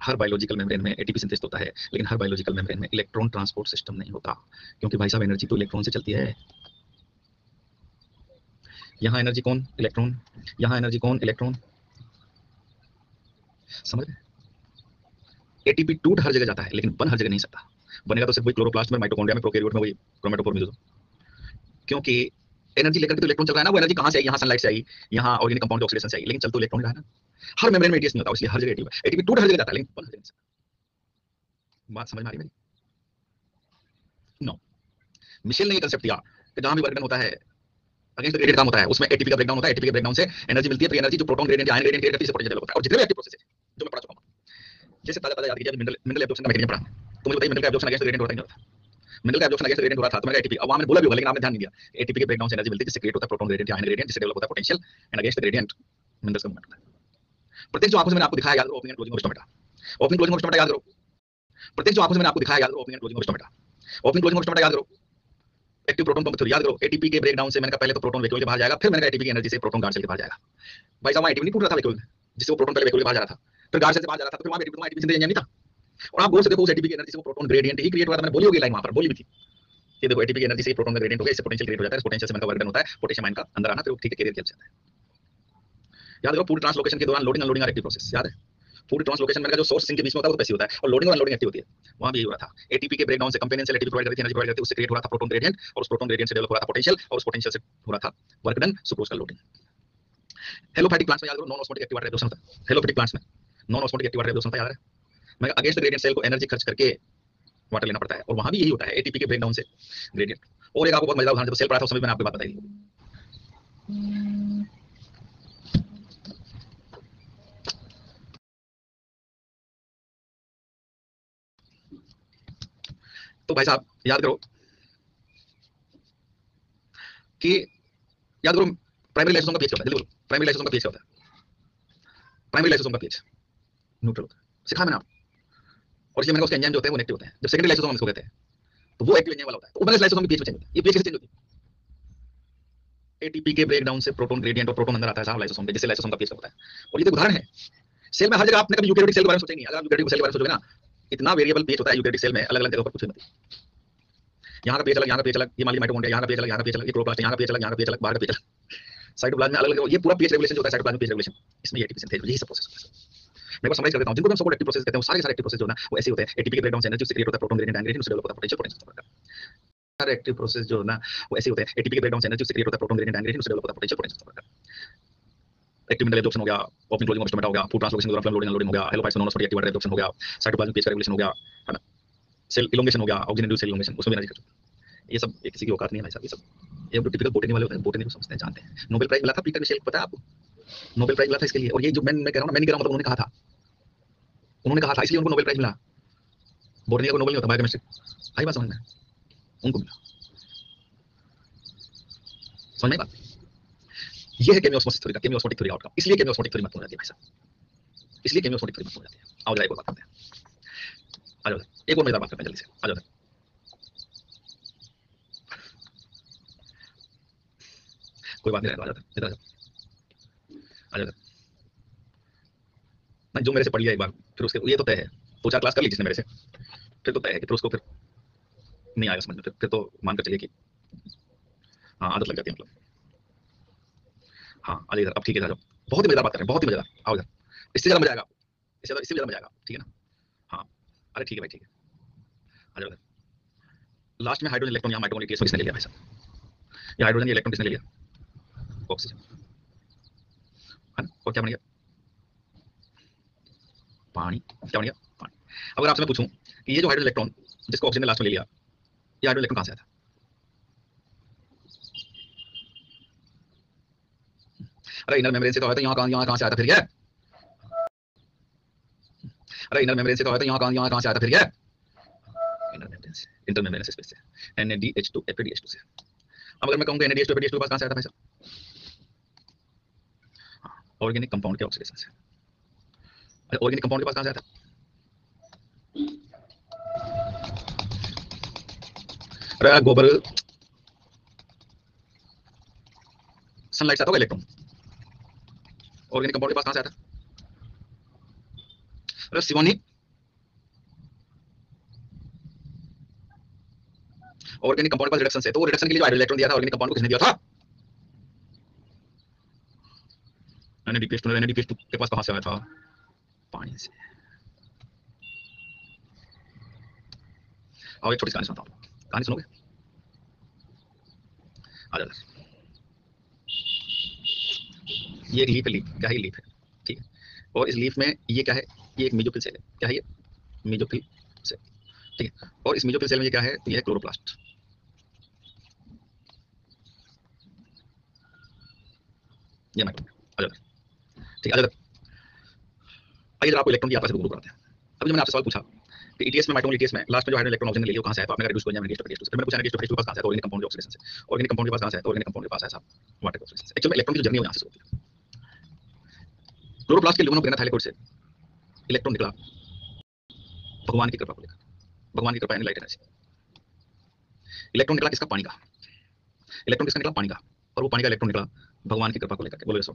Speaker 1: हर बायोलॉजिकल मेम्ब्रेन में एटीपी सिंथेसिस होता है, लेकिन हर बायोलॉजिकल मेम्ब्रेन में इलेक्ट्रॉन ट्रांसपोर्ट सिस्टम नहीं होता, क्योंकि भाई साहब एनर्जी तो इलेक्ट्रॉन से चलती है। यहाँ एनर्जी कौन? इलेक्ट्रॉन। यहाँ एनर्जी कौन? इलेक्ट्रॉन। समझ गए? एटीपी टूट हर जगह जाता है, लेकिन बन हर जगह नहीं सकता। बनेगा तो सिर्फ वही क्लोरोप्लास्ट में, माइटोकॉन्ड्रिया में, प्रोकैरियोट में, वही क्रोमेटोफोर में, क्योंकि एनर्जी लेकर के तो इलेक्ट्रॉन चल रहा है ना। वो एनर्जी कहां से आई? यहाँ सनलाइट से आई, यहाँ ऑर्गेनिक कंपाउंड ऑक्सीडेशन से आई, लेकिन चल तो इलेक्ट्रॉन रहा है ना। हर मेम्ब्रेन में एटीपी नहीं होता, इसलिए हर जगह एटीपी है। एटीपी टूट हर जगह जाता है, लेकिन बन हर जगह नहीं सकता। बात समझ में आ रही है मेरी? नो। मिशेल ने ये कंसेप्ट दिया कि जहां भी वर्क डन होता है, अगेंस्ट ग्रेडियंट काम होता है, उसमें एटीपी का ब्रेकडाउन होता है। एटीपी के ब्रेकडाउन से एनर्जी मिलती है, फ्री एनर्जी, जो proton gradient, ion gradient create करती है, पोटेंशियल डेवलप होता है। और जितने भी एक्टिव प्रोसेस है जो मैं पढ़ा चुका हूं, जैसे ताजा ताजा याद कीजिए, मिनरल एब्जॉर्प्शन का मैकेनिज्म पढ़ा, तो मुझे बताइए मिनरल का एब्जॉर्प्शन अगेंस्ट ग्रेडियंट होता है नहीं होता? मिनरल का एब्जॉर्प्शन अगेंस्ट ग्रेडियंट हो रहा था, तो मैंने एटीपी, अब वहां मैंने बोला भी होगा, लेकिन आपने ध्यान नहीं दिया। एटीपी के ब्रेकडाउन से एनर्जी मिलती है, जिससे क्रिएट होता है प्रोटॉन ग्रेडियंट, आयन ग्रेडियंट, जिससे डेवलप होता है potential, and against gradient minerals का मूवमेंट होता है। प्रत्येक जो आंखों से मैंने आपको दिखाया, याद करो, opening and closing of stomata. Opening closing of stomata याद करो। प्रत्येक जो आंखों से मैंने आपको दिखाया, याद करो, opening and closing of stomata. Opening closing of stomata याद करो। एक्टिव प्रोटॉन पंप थ्योरी याद करो। एटीपी के ब्रेकडाउन से मैंने कहा पहले तो प्रोटॉन वैक्यूल के बाहर जाएगा, फिर मैंने कहा एटीपी की एनर्जी से प्रोटॉन गार्ड सेल के बाहर जाएगा। भाई साहब एटीपी नहीं टूट रहा था वैक्यूल में, जिससे वो प्रोटॉन पहले वैक्यूल के बाहर जा रहा था, फिर गार्ड सेल से बाहर जा रहा था, तो फिर वहां एटीपी सिंथेसिस नहीं था। और आप बोल सकते हो उस एटीपी की एनर्जी से वो प्रोटॉन ग्रेडियंट ही क्रिएट हुआ था। मैंने बोली होगी लाइन वहां पर, बोली भी थी कि देखो एटीपी की एनर्जी से प्रोटॉन का ग्रेडियंट हो गया, इससे पोटेंशियल क्रिएट हो जाता है, इस पोटेंशियल से मैंने वर्क डन होता है, पोटेशियम आयन का अंदर आना, फिर वो ठीक है कैरियर किया जाता है। याद रखो फूड ट्रांसलोकेशन के दौरान loading unloading are active process, याद है? फूड ट्रांसलोकेशन में जो सोर्स सिंक के बीच में होता है वो पैसिव होता है, और लोडिंग और अनलोडिंग एक्टिव होती है। वहां भी यही हो रहा था। एटीपी के ब्रेकडाउन से कंपेनियन सेल एटीपी प्रोवाइड करती है, एनर्जी प्रोवाइड करती है, उससे क्रिएट हो रहा था प्रोटॉन ग्रेडियंट, और उस प्रोटॉन ग्रेडियंट से डेवलप हो रहा था पोटेंशियल, और उस पोटेंशियल से हो रहा था वर्क डन, सुक्रोज का लोडिंग। हेलोफैटिक प्लांट्स में याद करो non osmotic active water reaction होता है। हेलोफैटिक प्लांट्स में non osmotic active water reaction होता है, याद है? मैं अगेंस्ट ग्रेडियंट सेल को एनर्जी खर्च करके वाटर लेना पड़ता है, और वहां भी यही होता है, एटीपी के ब्रेकडाउन से ग्रेडियंट। और एक आपको बहुत मजेदार उदाहरण, जब सेल पढ़ा था उस समय मैंने आपको बात बताई थी। तो भाई साहब याद करो कि याद करो प्राइमरी लाइसोसोम का पीएच क्या होता है, जल्दी बोलो। प्राइमरी लाइसोसोम का पीएच क्या होता है? प्राइमरी लाइसोसोम का पीएच न्यूट्रल होता है, सिखाया मैंने आपको। और इसलिए मैंने उसके एंजाइम जो होते हैं वो नेगेटिव होते हैं। जब सेकेंडरी लाइसोसोम हम इसको कहते हैं, तो वो एक्टिव एंजाइम वाला होता है। तो ओमेगा लाइसोसोम की पीएच में चेंज होता है। ये पीएच कैसे चेंज होती है? एटीपी के ब्रेकडाउन से प्रोटॉन ग्रेडियंट और प्रोटॉन अंदर आता है साहब लाइसोसोम में, जिससे लाइसोसोम का पीएच होता है। और ये तो उदाहरण है सेल में हर जगह। आपने कभी यूकेरियोटिक सेल के बारे में सोचा नहीं? अगर आप यूकेरियोटिक सेल के बारे में सोचोगे ना, इतना वेरिएबल पीएच होता है यूकेरियोटिक सेल में, अलग अलग जगह पर कुछ मत। यहाँ का पीएच अलग, यहाँ का पीएच अलग, ये मान लीजिए माइटोकॉन्ड्रिया, यहाँ का पीएच अलग, यहाँ का पीएच अलग, ये क्लोरोप्लास्ट, यहाँ का पीएच अलग, यहाँ का पीएच अलग, बाहर का पीएच अलग, साइटोप्लाज्म में अलग अलग, ये पूरा पीएच रेगुलेशन जो होता है, साइटोप्लाज्म पीएच रेगुलेशन, इसमें एटीपी सिंथेसिस, यही सब प्रोसेस होता है। मैं बस समराइज कर देता हूं, जिनको हम सपोर्ट एक्टिव प्रोसेस कहते हैं, वो सारे एक्टिव प्रोसेस जो ना वो ऐसे होते हैं। एटीपी के ब्रेकडाउन से एनर्जी से क्रिएट होता है प्रोटॉन ग्रेडियंट, आयन ग्रेडियंट, उससे डेवलप होता है पोटेंशियल, पोटेंशियल। सारे एक्टिव प्रोसेस जो ना वो ऐसे होते हैं। एटीपी के ब्रेकडाउन से एनर्जी से क्रिएट होता है प्रोटॉन ग्रेडियंट, आयन ग्रेडियंट, उससे डेवलप होता है potential, potential. Active mineral absorption हो गया, ओपनिंग क्लोजिंग ऑफ स्टोमेटा हो गया, फूड ट्रांसलोकेशन के दौरान लोडिंग अनलोडिंग हो गया, halophytes non osmotic active water absorption हो गया, साइटोप्लाज्म पीएच रेगुलेशन हो गया, है ना, सेल इलोंगेशन हो गया, ऑक्सीजन इंड्यूस्ड सेल इलोंगेशन, उसमें भी एनर्जी खर्च। ये सब किसी की औकात नहीं है भाई साहब। ये सब ये टिपिकल बोटनी वाले होते हैं, बोटनी को समझते हैं, जानते हैं। नोबेल प्राइज मिला था पीटर मिशेल, पता है आपको? नोबेल प्राइज मिला था इसके लिए। और ये जो मैं कह रहा हूं ना, मैं नहीं कह रहा हूं, मतलब उन्होंने कहा था, इसलिए उनको नोबेल प्राइज मिला। बोटनी को नोबेल नहीं होता, बायोकेमिस्ट्री। आई बात समझ में? उनको मिला। समझ में बात? ये है केमियोस्मोसिस थ्योरी का, केमियोस्मोटिक थ्योरी आउटकम। इसलिए केमियोस्मोटिक थ्योरी मत हो जाती है भाई साहब, इसलिए केमियोस्मोटिक थ्योरी मत हो जाती है। आओ जरा एक और बात करते हैं, आ जाओ एक और मजेदार बात करते हैं जल्दी से, आ जाओ। कोई बात नहीं, आ जाओ इधर, आ जाओ। नहीं, जो मेरे से पढ़ लिया एक बार, फिर उसके ये तो तय है, 2-4 क्लास कर ली जिसने मेरे से, फिर तो तय है कि फिर उसको फिर नहीं आएगा समझ में, फिर तो मान कर चलिए कि हाँ आदत लग जाती है मतलब। हाँ आ जाइए इधर, अब ठीक है, आ जाओ। बहुत ही मजेदार बात कर रहे हैं, बहुत ही मजेदार। आओ इधर, इससे ज्यादा मजा आएगा आपको, इससे ज्यादा मजा आएगा, ठीक है ना? हाँ अरे ठीक है भाई, ठीक है, आ जाओ इधर। लास्ट में हाइड्रोजन इलेक्ट्रॉन यहाँ माइटोकॉन्ड्रिया केस में किसने ले लिया भाई साहब? ये हाइड्रोजन इलेक्ट्रॉन किसने ले लिया? ऑक्सीजन, है ना? और क्या बन गया? पानी। क्या बन गया? पानी। अगर आपसे मैं पूछूं कि ये जो हाइड्रोजन इलेक्ट्रॉन जिसको ऑक्सीजन ने लास्ट में ले लिया, ये हाइड्रोजन इलेक्ट्रॉन कहां से आया था? अरे इनर मेम्ब्रेन से तो आया था, यहाँ कहां से आया था फिर? ये अरे इनर मेम्ब्रेन से तो आया था, यहाँ कहां से आया था फिर? ये इनर मेम्ब्रेन से, इंटर मेम्ब्रेनस स्पेस से, NADH2 FADH2 से। अब अगर मैं कहूं कि NADH2 FADH2 के पास कहां से आया था भाई साहब? ऑर्गेनिक कंपाउंड के ऑक्सीडेशन से। ऑर्गेनिक कंपाउंड के पास कहां से आता है? अरे गोबर, सनलाइट से आता होगा इलेक्ट्रॉन। ऑर्गेनिक कंपाउंड के पास कहां से आता है? अरे शिवानी, ऑर्गेनिक कंपाउंड के पास रिडक्शन से, तो वो रिडक्शन के लिए जो इलेक्ट्रॉन दिया था ऑर्गेनिक कंपाउंड को किसने दिया था? NADPH2 के पास कहां से आया था? पानी से। और एक छोटी सी कहानी सुनाता हूं, कहानी सुनोगे? आ जाओ। ये एक लीफ है, लीफ क्या है? लीफ है, ठीक है। और इस लीफ में ये क्या है? ये एक मेसोफिल सेल है। क्या है ये? मेसोफिल सेल, ठीक है। और इस मेसोफिल सेल में ये क्या है? तो ये है क्लोरोप्लास्ट। ये माइटोकॉन्ड्रिया। आ जाओ, ठीक है। आ जाओ, आइए जरा आपको इलेक्ट्रॉन की यात्रा से रूबरू कराते हैं। अभी जो मैंने आपसे सवाल पूछा कि ईटीएस में, माइटोकॉन्ड्रिया ईटीएस में लास्ट में जो हाइड्रोजन इलेक्ट्रॉन ऑक्सीजन ले लिया, वो कहां से आया? तो आपने कहा रेड्यूस किया नेगेटिव रेडियस। फिर मैंने पूछा नेगेटिव रेडियस के पास कहां से आया? तो ऑर्गेनिक कंपाउंड के ऑक्सीडेशन से। ऑर्गेनिक कंपाउंड के पास कहां से आया? तो ऑर्गेनिक कंपाउंड के पास आया साहब वाटर के ऑक्सीडेशन से। एक्चुअली में इलेक्ट्रॉन की जो जर्नी है वो यहां से शुरू होती है। क्लोरोप्लास्ट के लुमिनो ग्रेना थाइलेकोइड से इलेक्ट्रॉन निकला भगवान की कृपा को लेकर। भगवान की कृपा यानी लाइट एनर्जी। इलेक्ट्रॉन निकला किसका? पानी का। इलेक्ट्रॉन किसका निकला? पानी का। और वो पानी का इलेक्ट्रॉन निकला भगवान की कृपा को लेकर के। बोलो यस।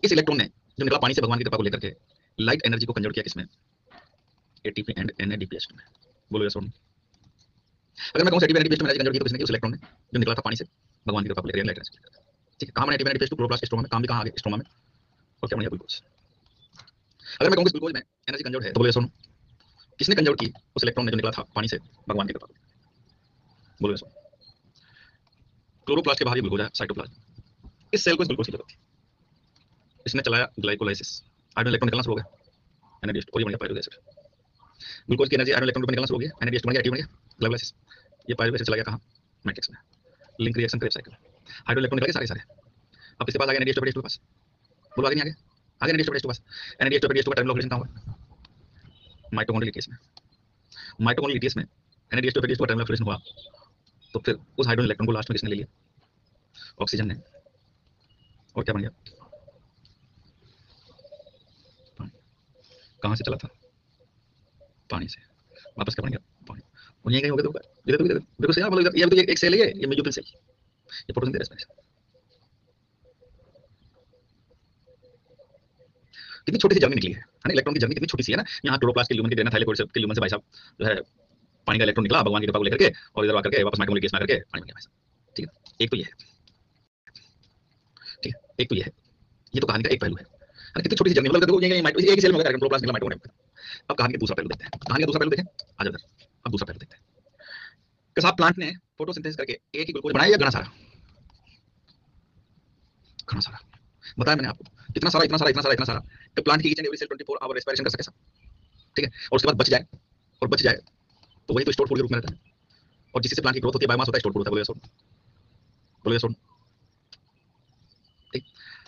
Speaker 1: इस इलेक्ट्रॉन ने जो निकला पानी से भगवान की कृपा को लेकर के, लाइट एनर्जी को कंजर्व किया किसमें? एटीपी एंड NADPH2 में। बोलो यस। अगर मैं कहूं एटीपी NADPH2 में एनर्जी कंजर्व की, तो किसने की? उस इलेक्ट्रॉन ने जो निकला था पानी से भगवान की कृपा को लेकर, लाइट एनर्जी। ठीक है। कहां बना एटीपी NADPH2? क्लोरोप्लास्ट के स्ट्रोमा में। काम भी कहां? आगे स्ट्रोमा में। और क्या बन गया? ग्लूकोज। अगर मैं कहूं ग्लूकोज में एनर्जी कंजर्व है, तो बोलो यस। किसने कंजर्व की? उस इलेक्ट्रॉन ने जो निकला था पानी से भगवान की कृपा को। बोलो यस। क्लोरोप्लास्ट के बाहर ग्लूकोज है, साइटोप्लाज्म। इस सेल को इस ग्लूकोज की जरूरत थी। इसने चलाया ग्लाइकोलाइसिस, आयरन इलेक्ट्रॉन निकलना शुरू हो गया, NADH2, और ये बन गया पायरुवेट एसिड। ग्लूकोज की एनर्जी आयरन इलेक्ट्रॉन पे निकलना शुरू हो गया, NADH2 बन गया, ATP बन गया, ग्लाइकोलाइसिस। ये पायरुवेट एसिड चला गया कहां? मैट्रिक्स में। Link reaction, Krebs cycle. Hydrogen electron निकल गए सारे सारे। अब इसके पास आ गया NADH2 के पास। बोलो आगे नहीं आगे? आगे NADH2 के पास। NADH2 का टर्मिनल ऑक्सीजन कहां हुआ? माइटोकॉन्ड्रियल केस में। माइटोकॉन्ड्रियल केस में NADH2 का टर्मिनल ऑक्सीजन हुआ, तो फिर उस हाइड्रोजन इलेक्ट्रॉन को लास्ट में किसने ले लिया? ऑक्सीजन ने। और क्या बन गया? कहां से चला था? पानी से। वापस क्या बन गया? पानी। और ये कहीं हो गया तो इधर देखो से यार, मतलब ये तो एक सेल है, ये मेसोफिल सेल, ये फोटोसिंथेसिस। कितनी छोटी सी जर्नी निकली है ना? इलेक्ट्रॉन की जर्नी कितनी छोटी सी है ना। यहाँ क्लोरोप्लास्ट के ल्यूमन की ग्रेना थाइलेकोइड के ल्यूमन से भाई साहब जो है पानी का इलेक्ट्रॉन निकला भगवान की कृपा को लेकर के, और इधर आकर के वापस माइटोकॉन्ड्रियल केस में आकर के पानी बन गया भाई साहब। ठीक है, एक तो ये है। ठीक है, एक तो ये है। ये तो कहानी का एक पहलू है ना। कितनी छोटी सी जर्नी, मतलब देखो ये एक सेल में होगा क्लोरोप्लास्ट निकला माइटोकॉन्ड्रिया। अब कहानी का दूसरा पहलू देखते हैं। कहानी का दूसरा पहलू देखें, आ जाओ इधर। अब दूसरा पहलू देखते हैं कि साहब प्लांट ने फोटोसिंथेसिस करके एक ही ग्लूकोज बनाया या घना सारा? घना सारा। बताया मैंने आपको इतना सारा इतना सारा इतना सारा इतना सारा कि प्लांट की each and every cell 24 hour respiration कर सके सब। ठीक है, और उसके बाद बच जाए, और बच जाए तो वही तो स्टोर फूड के रूप में रहता है। और जिससे प्लांट की ग्रोथ होती है, बायोमास होता है, स्टोर फूड होता है। बोलिए सोन, बोलिए सोन। ठीक,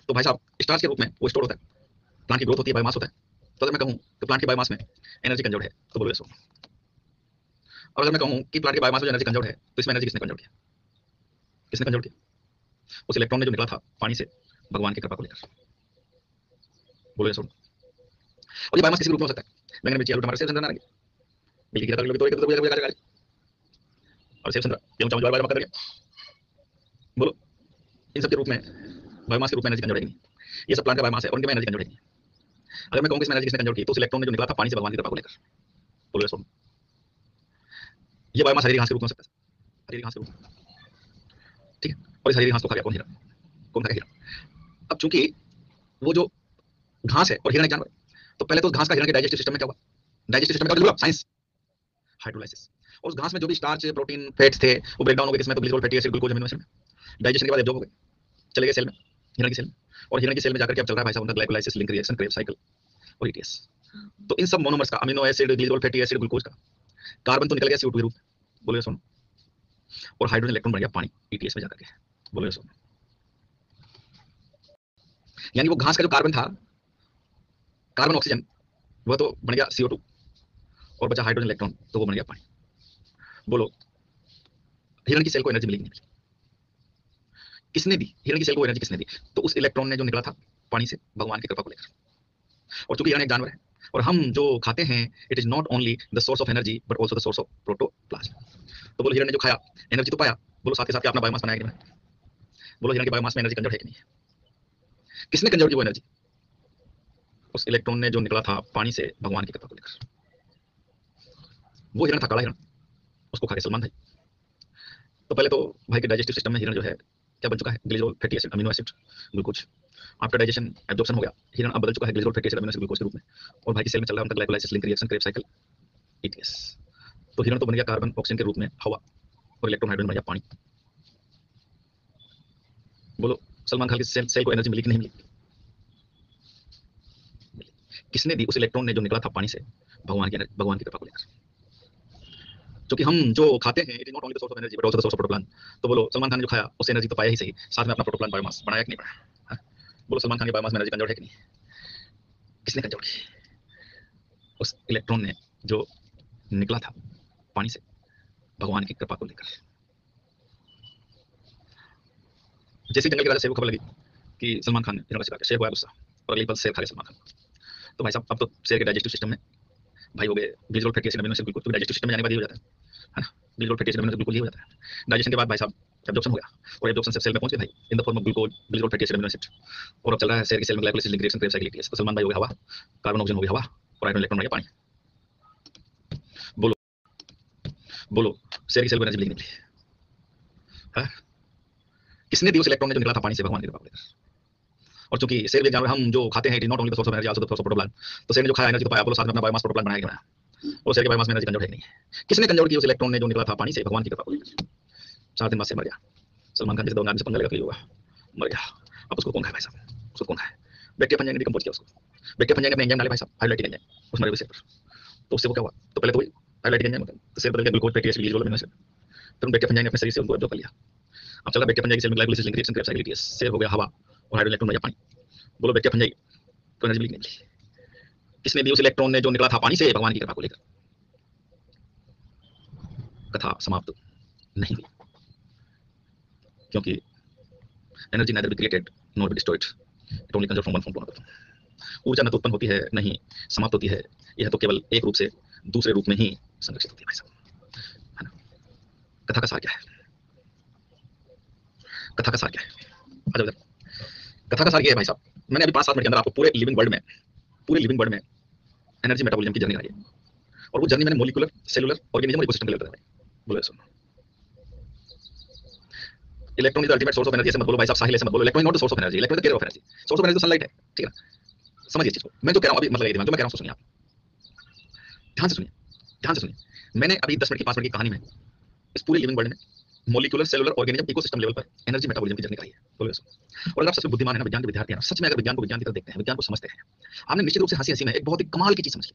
Speaker 1: तो भाई साहब स्टार्च के रूप में वो स्टोर होता है, प्लांट की ग्रोथ होती है, बायोमास होता है। तो अगर मैं कहूं कि प्लांट की बायोमास में एनर्जी कंजर्व है, तो बोलिए सोन। और अगर मैं कहूं कि प्लांट की बायोमास में एनर्जी कंजर्व है, तो इसमें एनर्जी किसने कंजर्व किया? किसने कंजर्व किया? उस इलेक्ट्रॉन ने जो निकला था पानी से भगवान की कृपा को लेकर। बोलिए सोन। और ये बायोमास किसी रूप में हो सकता है। बैंगन मिर्ची आलू टमाटर सेब संतरा नारंगी, बिजली की तरह लोग तो और सेब संतरा गेहूं चावल ज्वार बाजरा मक्का दलिया। बोलो, इन सब के रूप में बायोमास के रूप में एनर्जी कंजर्व रहेगी। ये सब प्लांट का बायोमास है और इनके में एनर्जी कंजर्व रहेगी। अगर मैं कहूं कि इसमें एनर्जी किसने कंजर्व की, तो उस इलेक्ट्रॉन ने जो निकला था पानी से भगवान की कृपा को लेकर। बोलो सोन। ये बायोमास हरी घास के रूप में हो सकता है, हरी घास के रूप में। ठीक है, और इस हरी घास को खा गया कौन? हिरण। कौन खा गया? हिरण। अब चूंकि वो जो घास है और हिरण एक जानवर, तो पहले तो उस घास का हिरण के डाइजेस्टिव सिस्टम में क्या हुआ? डाइजेस्टिव सिस्टम में क्या हुआ? Science, hydrolysis. और उस घास में जो भी स्टार्च प्रोटीन फैट्स थे वो ब्रेक डाउन हो गए किसमें? तो glycerol fatty acid glucose amino acid में। डाइजेशन के बाद एब्जॉर्ब हो गए, चले गए सेल में, हिरण की सेल में। और हिरण की सेल में जाकर के अब चल रहा है भाई साहब उनका glycolysis, link reaction, Krebs cycle और ईटीएस। तो इन सब मोनोमर्स का, amino acid, glycerol fatty acid, glucose का कार्बन तो निकल गया CO2 के रूप में। बोलो सुनो। और हाइड्रोजन इलेक्ट्रॉन बन गया पानी ईटीएस में जाकर के। बोलो सुनो। यानी वो घास का जो कार्बन था, कार्बन ऑक्सीजन, वो तो बन गया CO2, और बचा हाइड्रोजन इलेक्ट्रॉन, तो वो बन गया पानी। बोलो, हिरण की सेल को एनर्जी मिलेगी नहीं मिली? किसने दी? हिरण की सेल को एनर्जी किसने दी? तो उस इलेक्ट्रॉन ने जो निकला था पानी से भगवान की कृपा को लेकर। और चूंकि हिरण एक जानवर है और हम जो खाते हैं it is not only the source of energy but also the source of protoplasm. तो बोलो हिरण ने जो खाया एनर्जी तो पाया, बोलो साथ के साथ अपना बायोमास बनाया कि नहीं? बोलो हिरण के बायोमास में एनर्जी कंजर्व है कि नहीं? किसने कंजर्व की वो एनर्जी? उस इलेक्ट्रॉन ने जो निकला था पानी से भगवान की कृपा को लेकर। वो हिरण था काला हिरण, उसको खा के सलमान भाई। तो पहले तो भाई के डाइजेस्टिव सिस्टम में हिरण जो है क्या बन चुका है? Glycerol fatty acid amino acid glucose. आपका डाइजेशन एब्जॉर्प्शन हो गया, हिरण अब बदल चुका है glycerol fatty acid amino acid glucose के रूप में। और भाई की सेल में चल रहा है उनका glycolysis link reaction Krebs cycle ETS. तो हिरण तो बन गया कार्बन ऑक्सीजन के रूप में हवा और इलेक्ट्रॉन हाइड्रोजन बन गया पानी। बोलो सलमान खान की सेल को एनर्जी मिली कि नहीं मिली? किसने दी? उस इलेक्ट्रॉन ने जो निकला था पानी से भगवान की कृपा को लेकर। क्योंकि हम जो खाते हैं it is not only the source of energy but also the source of protoplasm. तो बोलो सलमान खान ने जो खाया उससे एनर्जी तो पाया ही सही, साथ में अपना प्रोटोप्लान बायोमास बनाया कि नहीं बनाया? हाँ? बोलो सलमान खान के बायोमास में एनर्जी कंजर्व है कि नहीं? किसने कंजर्व की? उस इलेक्ट्रॉन ने जो निकला था पानी से भगवान की कृपा को लेकर। जैसे जंगल के राजा शेर को खबर लगी कि सलमान खान ने हिरण का शिकार किया, शेर हुआ गुस्सा और अगले पल शेर खा लिया सलमान खान। तो भाई साहब अब तो शेर के डाइजेस्टिव सिस्टम में भाई हो गए glycerol fatty acid amino acid glucose. तो डाइजेस्टिव सिस्टम में जाने के बाद ये हो जाता है ना? Glycerol fatty acid amino acid glucose ये हो जाता है। डाइजेशन के बाद भाई साहब एब्जॉर्प्शन हो गया और एब्जॉर्प्शन से सेल में पहुंच गए भाई in the form of glucose glycerol fatty acid amino acid. और अब चल रहा है शेर की सेल में glycolysis link reaction Krebs cycle ETS. तो सलमान भाई हो गया हवा, कार्बन ऑक्सीजन हो गया हवा और हाइड्रोजन इलेक्ट्रॉन हो गया पानी। बोलो बोलो शेर की सेल को एनर्जी मिली नहीं मिली? किसने दी? उस इलेक्ट्रॉन ने जो निकला था पानी से भगवान की कृपा को लेकर। और चूंकि शेर भी जानवर हम जो खाते हैं it is not only the source of energy also the source of protoplasm. तो शेर ने जो खाया एनर्जी तो पाया, बोलो साथ में अपना बायोमास प्रोटोप्लान बनाया कि नहीं? और शेर के बायोमास में एनर्जी कंजर्व है कि नहीं? किसने कंजर्व की? उस इलेक्ट्रॉन ने जो निकला था पानी से भगवान की कृपा को लेकर। 4 दिन बाद से मर गया सलमान खान। जैसे दो आदमी से पंगा लेगा तो ये होगा, मर गया। अब उसको कौन खाए भाई साहब? उसको कौन खाए? बैक्टीरिया फंजाई ने डिकम्पोज किया उसको। बैक्टीरिया फंजाई ने अपने एंजाइम डाले भाई साहब, हाइड्रोलाइटिक एंजाइम उस मरे हुए शेर पर। तो उससे वो क्या हुआ? तो पहले तो वही हाइड्रोलाइटिक एंजाइम होता है, तो शेर बदल गया glucose fatty acid glycerol amino acid. फिर बैक्टीरिया फंजाई ने अपने शरीर से उनको एब्जॉर्ब कर लिया। अब चला बैक्टीरिया फंजाई की सेल में glycolysis link reaction Krebs cycle ETS. शेर हो गया हवा और हाइड्रोजन इलेक्ट्रॉन हो गया पानी। बोलो बैक्टीरिया फंजाई को एनर्जी मिली नहीं? किसने दी? उस इलेक्ट्रॉन ने जो निकला था पानी से भगवान की कृपा को लेकर। कथा समाप्त नहीं हुई क्योंकि energy neither be created not be destroyed, it only conserve from one form to another. ऊर्जा न तो उत्पन्न होती है नहीं समाप्त होती है, यह तो केवल एक रूप से दूसरे रूप में ही संरक्षित होती है भाई साहब, है ना? कथा का सार क्या है? कथा का सार क्या है? आ जाओ इधर। कथा का सार ये है भाई साहब, मैंने अभी 5-7 मिनट के अंदर आपको पूरे लिविंग वर्ल्ड में एनर्जी मेटाबॉलिज्म की जर्नी कराई है। और वो जर्नी मैंने मॉलिक्यूलर, सेलुलर, ऑर्गेनिज्म और इकोसिस्टम के लिए बताया है। बोलो सुनो, electron is the ultimate source of energy. ऐसे मत बोलो भाई साहब, साहिल ऐसे मत बोलो। Electron is not the source of energy, electron is the carrier of energy. Source of energy तो सनलाइट है, ठीक है ना? समझिए इस चीज को। मैं जो कह रहा हूं अभी मतलब ये दिमाग जो मैं कह रहा हूं सुनिए आप, ध्यान से सुनिए, ध्यान से सुनिए। मैंने अभी 10 मिनट की 5 मिनट की कहानी में इस पूरे लिविंग वर्ल्ड में molecular, cellular, organism, ecosystem level पर एनर्जी मेटाबॉलिज्म की जर्नी कराई है। बोलो सुनो। और अगर आप सच में बुद्धिमान है ना, विज्ञान के विद्यार्थी है ना, सच में अगर विज्ञान को विज्ञान की तरह देखते हैं, विज्ञान को समझते हैं, आपने निश्चित रूप से हंसी हंसी में एक बहुत ही कमाल की चीज समझ ली।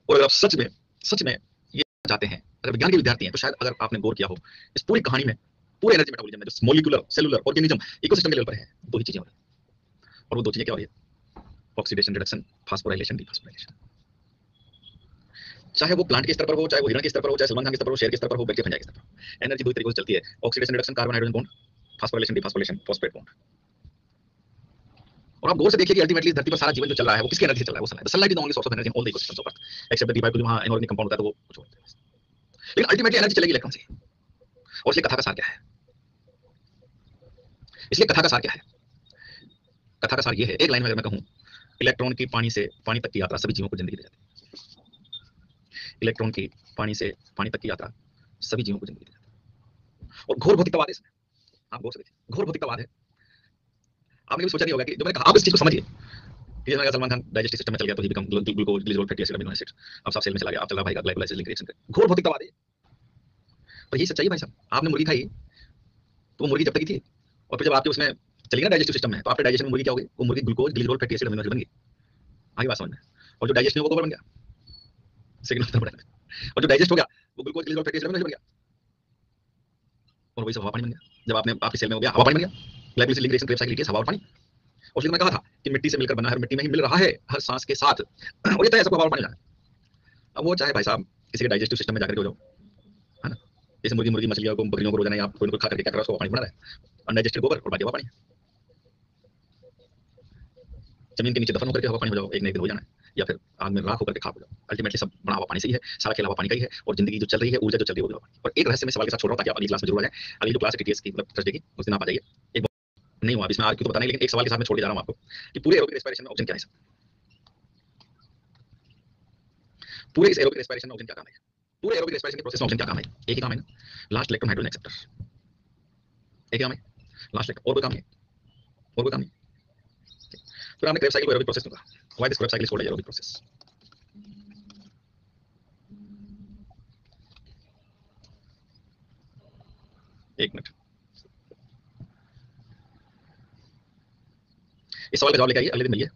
Speaker 1: और अगर आप सच में ये चाहते हैं, अगर विज्ञान के विद्यार्थी हैं, तो शायद अगर आपने गौर किया हो इस पूरी कहानी में, पूरे एनर्जी मेटाबॉलिज्म में जो मॉलिक्यूलर, सेलुलर, ऑर्गेनिज्म, इकोसिस्टम के लेवल पर है, दो ही चीजें हो रही हैं। और वो दो चीजें क्या हो रही है? Oxidation, reduction, phosphorylation, dephosphorylation. चाहे वो प्लांट के स्तर पर हो, चाहे वो हिरण के स्तर पर हो, चाहे सलमान खान के स्तर पर हो, शेर के स्तर पर हो, बैक्टीरिया फंजाई के स्तर पर, एनर्जी दो तरीकों से चलती है। Oxidation, reduction, carbon hydrogen bond, phosphorylation, dephosphorylation, phosphate bond. और आप गौर से देखिए कि अल्टीमेटली धरती पर सारा जीवन जो चल रहा है वो किसकी एनर्जी से चल रहा है? वो sunlight. Sunlight is the only source of energy in all the ecosystems of earth except the डी5 जो वहां इनऑर्गेनिक कंपाउंड होता है तो वो कुछ और होता है। लेकिन अल्टीमेटली एनर्जी चलेगी इलेक्ट्रॉन से। और इसलिए कथा का सार क्या है? इसलिए कथा का सार क्या है? कथा का सार ये है, एक लाइन में अगर मैं कहूं, इलेक्ट्रॉन की पानी तक की यात्रा सभी जीवों को जिंदगी दे जाती है। इलेक्ट्रॉन की पानी से पानी तक की यात्रा सभी जीवों को जिंदगी दे जाती है। और घोर भौतिकवाद है इसमें, आप गौर से देखिए, घोर भौतिकवाद है। आपने भी सोचा नहीं होगा कि जो मैंने कहा, आप इस चीज को समझिए कि जैसे सलमान खान डाइजेस्टिव सिस्टम में चल गया तो he become glucose, glycerol, fatty acid, amino acid. अब सब सेल में चला गया, अब चल रहा भाई का ग्लाइकोलाइसिस लिंक रिएक्शन। घोर भौतिकवाद है। पर यही सच्चाई भाई साहब। आपने मुर्गी खाई तो वो मुर्गी जब तक की थी, और फिर जब आपके उसमें चली ना डाइजेस्टिव सिस्टम में, तो आपके डाइजेशन में मुर्गी क्या हो गई? वो मुर्गी glucose, glycerol, fatty acid, amino acid बन गई। आगे बात समझ में? और जो डाइजेस्ट नहीं हुआ वो बन गया सेकंड ऑफ द, और जो डाइजेस्ट हो गया वो glucose, glycerol, fatty acid, amino acid बन गया। और वही सब हवा पानी बन गया। जब आपने आपकी सेल में हो गया हवा पानी बन गया, glycolysis link reaction Krebs cycle हवा और पानी। और मैं कहा था कि मिट्टी से मिलकर बना है, मिट्टी में ही मिल रहा है हर सांस के साथ। और ये तो है सबको हवा और पानी जाना है। अब वो चाहे भाई साहब किसी के डाइजेस्टिव सिस्टम में जाकर के हो जाओ, है ना, जैसे मुर्गी मुर्गी मछलियों को बकरियों को रोजाना आप कोई ना कोई खा करके क्या कर रहा है, उसको पानी बना रहा है, अनडाइजेस्टेड गोबर और बाकी हवा पानी। जमीन के नीचे दफन होकर के हवा पानी हो जाओ, एक न एक दिन हो जाना है, या फिर आग में राख होकर के खाक हो जाओ। अल्टीमेटली सब बना हवा पानी से ही है, सारा खेल हवा पानी का ही है, और जिंदगी जो चल रही है, ऊर्जा जो चल रही है वो हवा पानी। और एक रहस्य में सवाल के साथ छोड़ रहा हूँ ताकि आप अगली क्लास में जरूर आ जाए। अगली जो क्लास है टीटीएस की, मतलब थर्सडे की, उस दिन आप आ जाइए। एक नहीं हुआ इसमें आज की तो पता नहीं, लेकिन एक सवाल के साथ मैं छोड़ के जा रहा हूँ आपको कि पूरे एरोबिक रेस्पिरेशन में ऑक्सीजन क्या है सर? पूरे इस एरोबिक रेस्पिरेशन में ऑक्सीजन क्या काम है? पूरे एरोबिक रेस्पिरेशन के प्रोसेस में ऑक्सीजन क्या काम है? एक ही काम है ना, लास्ट इलेक्ट्रॉन हाइड्रोजन एक्सेप्टर। एक ही काम है, लास्ट इलेक्ट्रॉन, और कोई काम नहीं, और कोई काम नहीं। फिर आपने क्रेब साइकिल को एरोबिक प्रोसेस क्यों कहा? Why this Krebs cycle is called aerobic process? एक मिनट, इस सवाल का जवाब लेके आइए, अगले दिन मिलिए।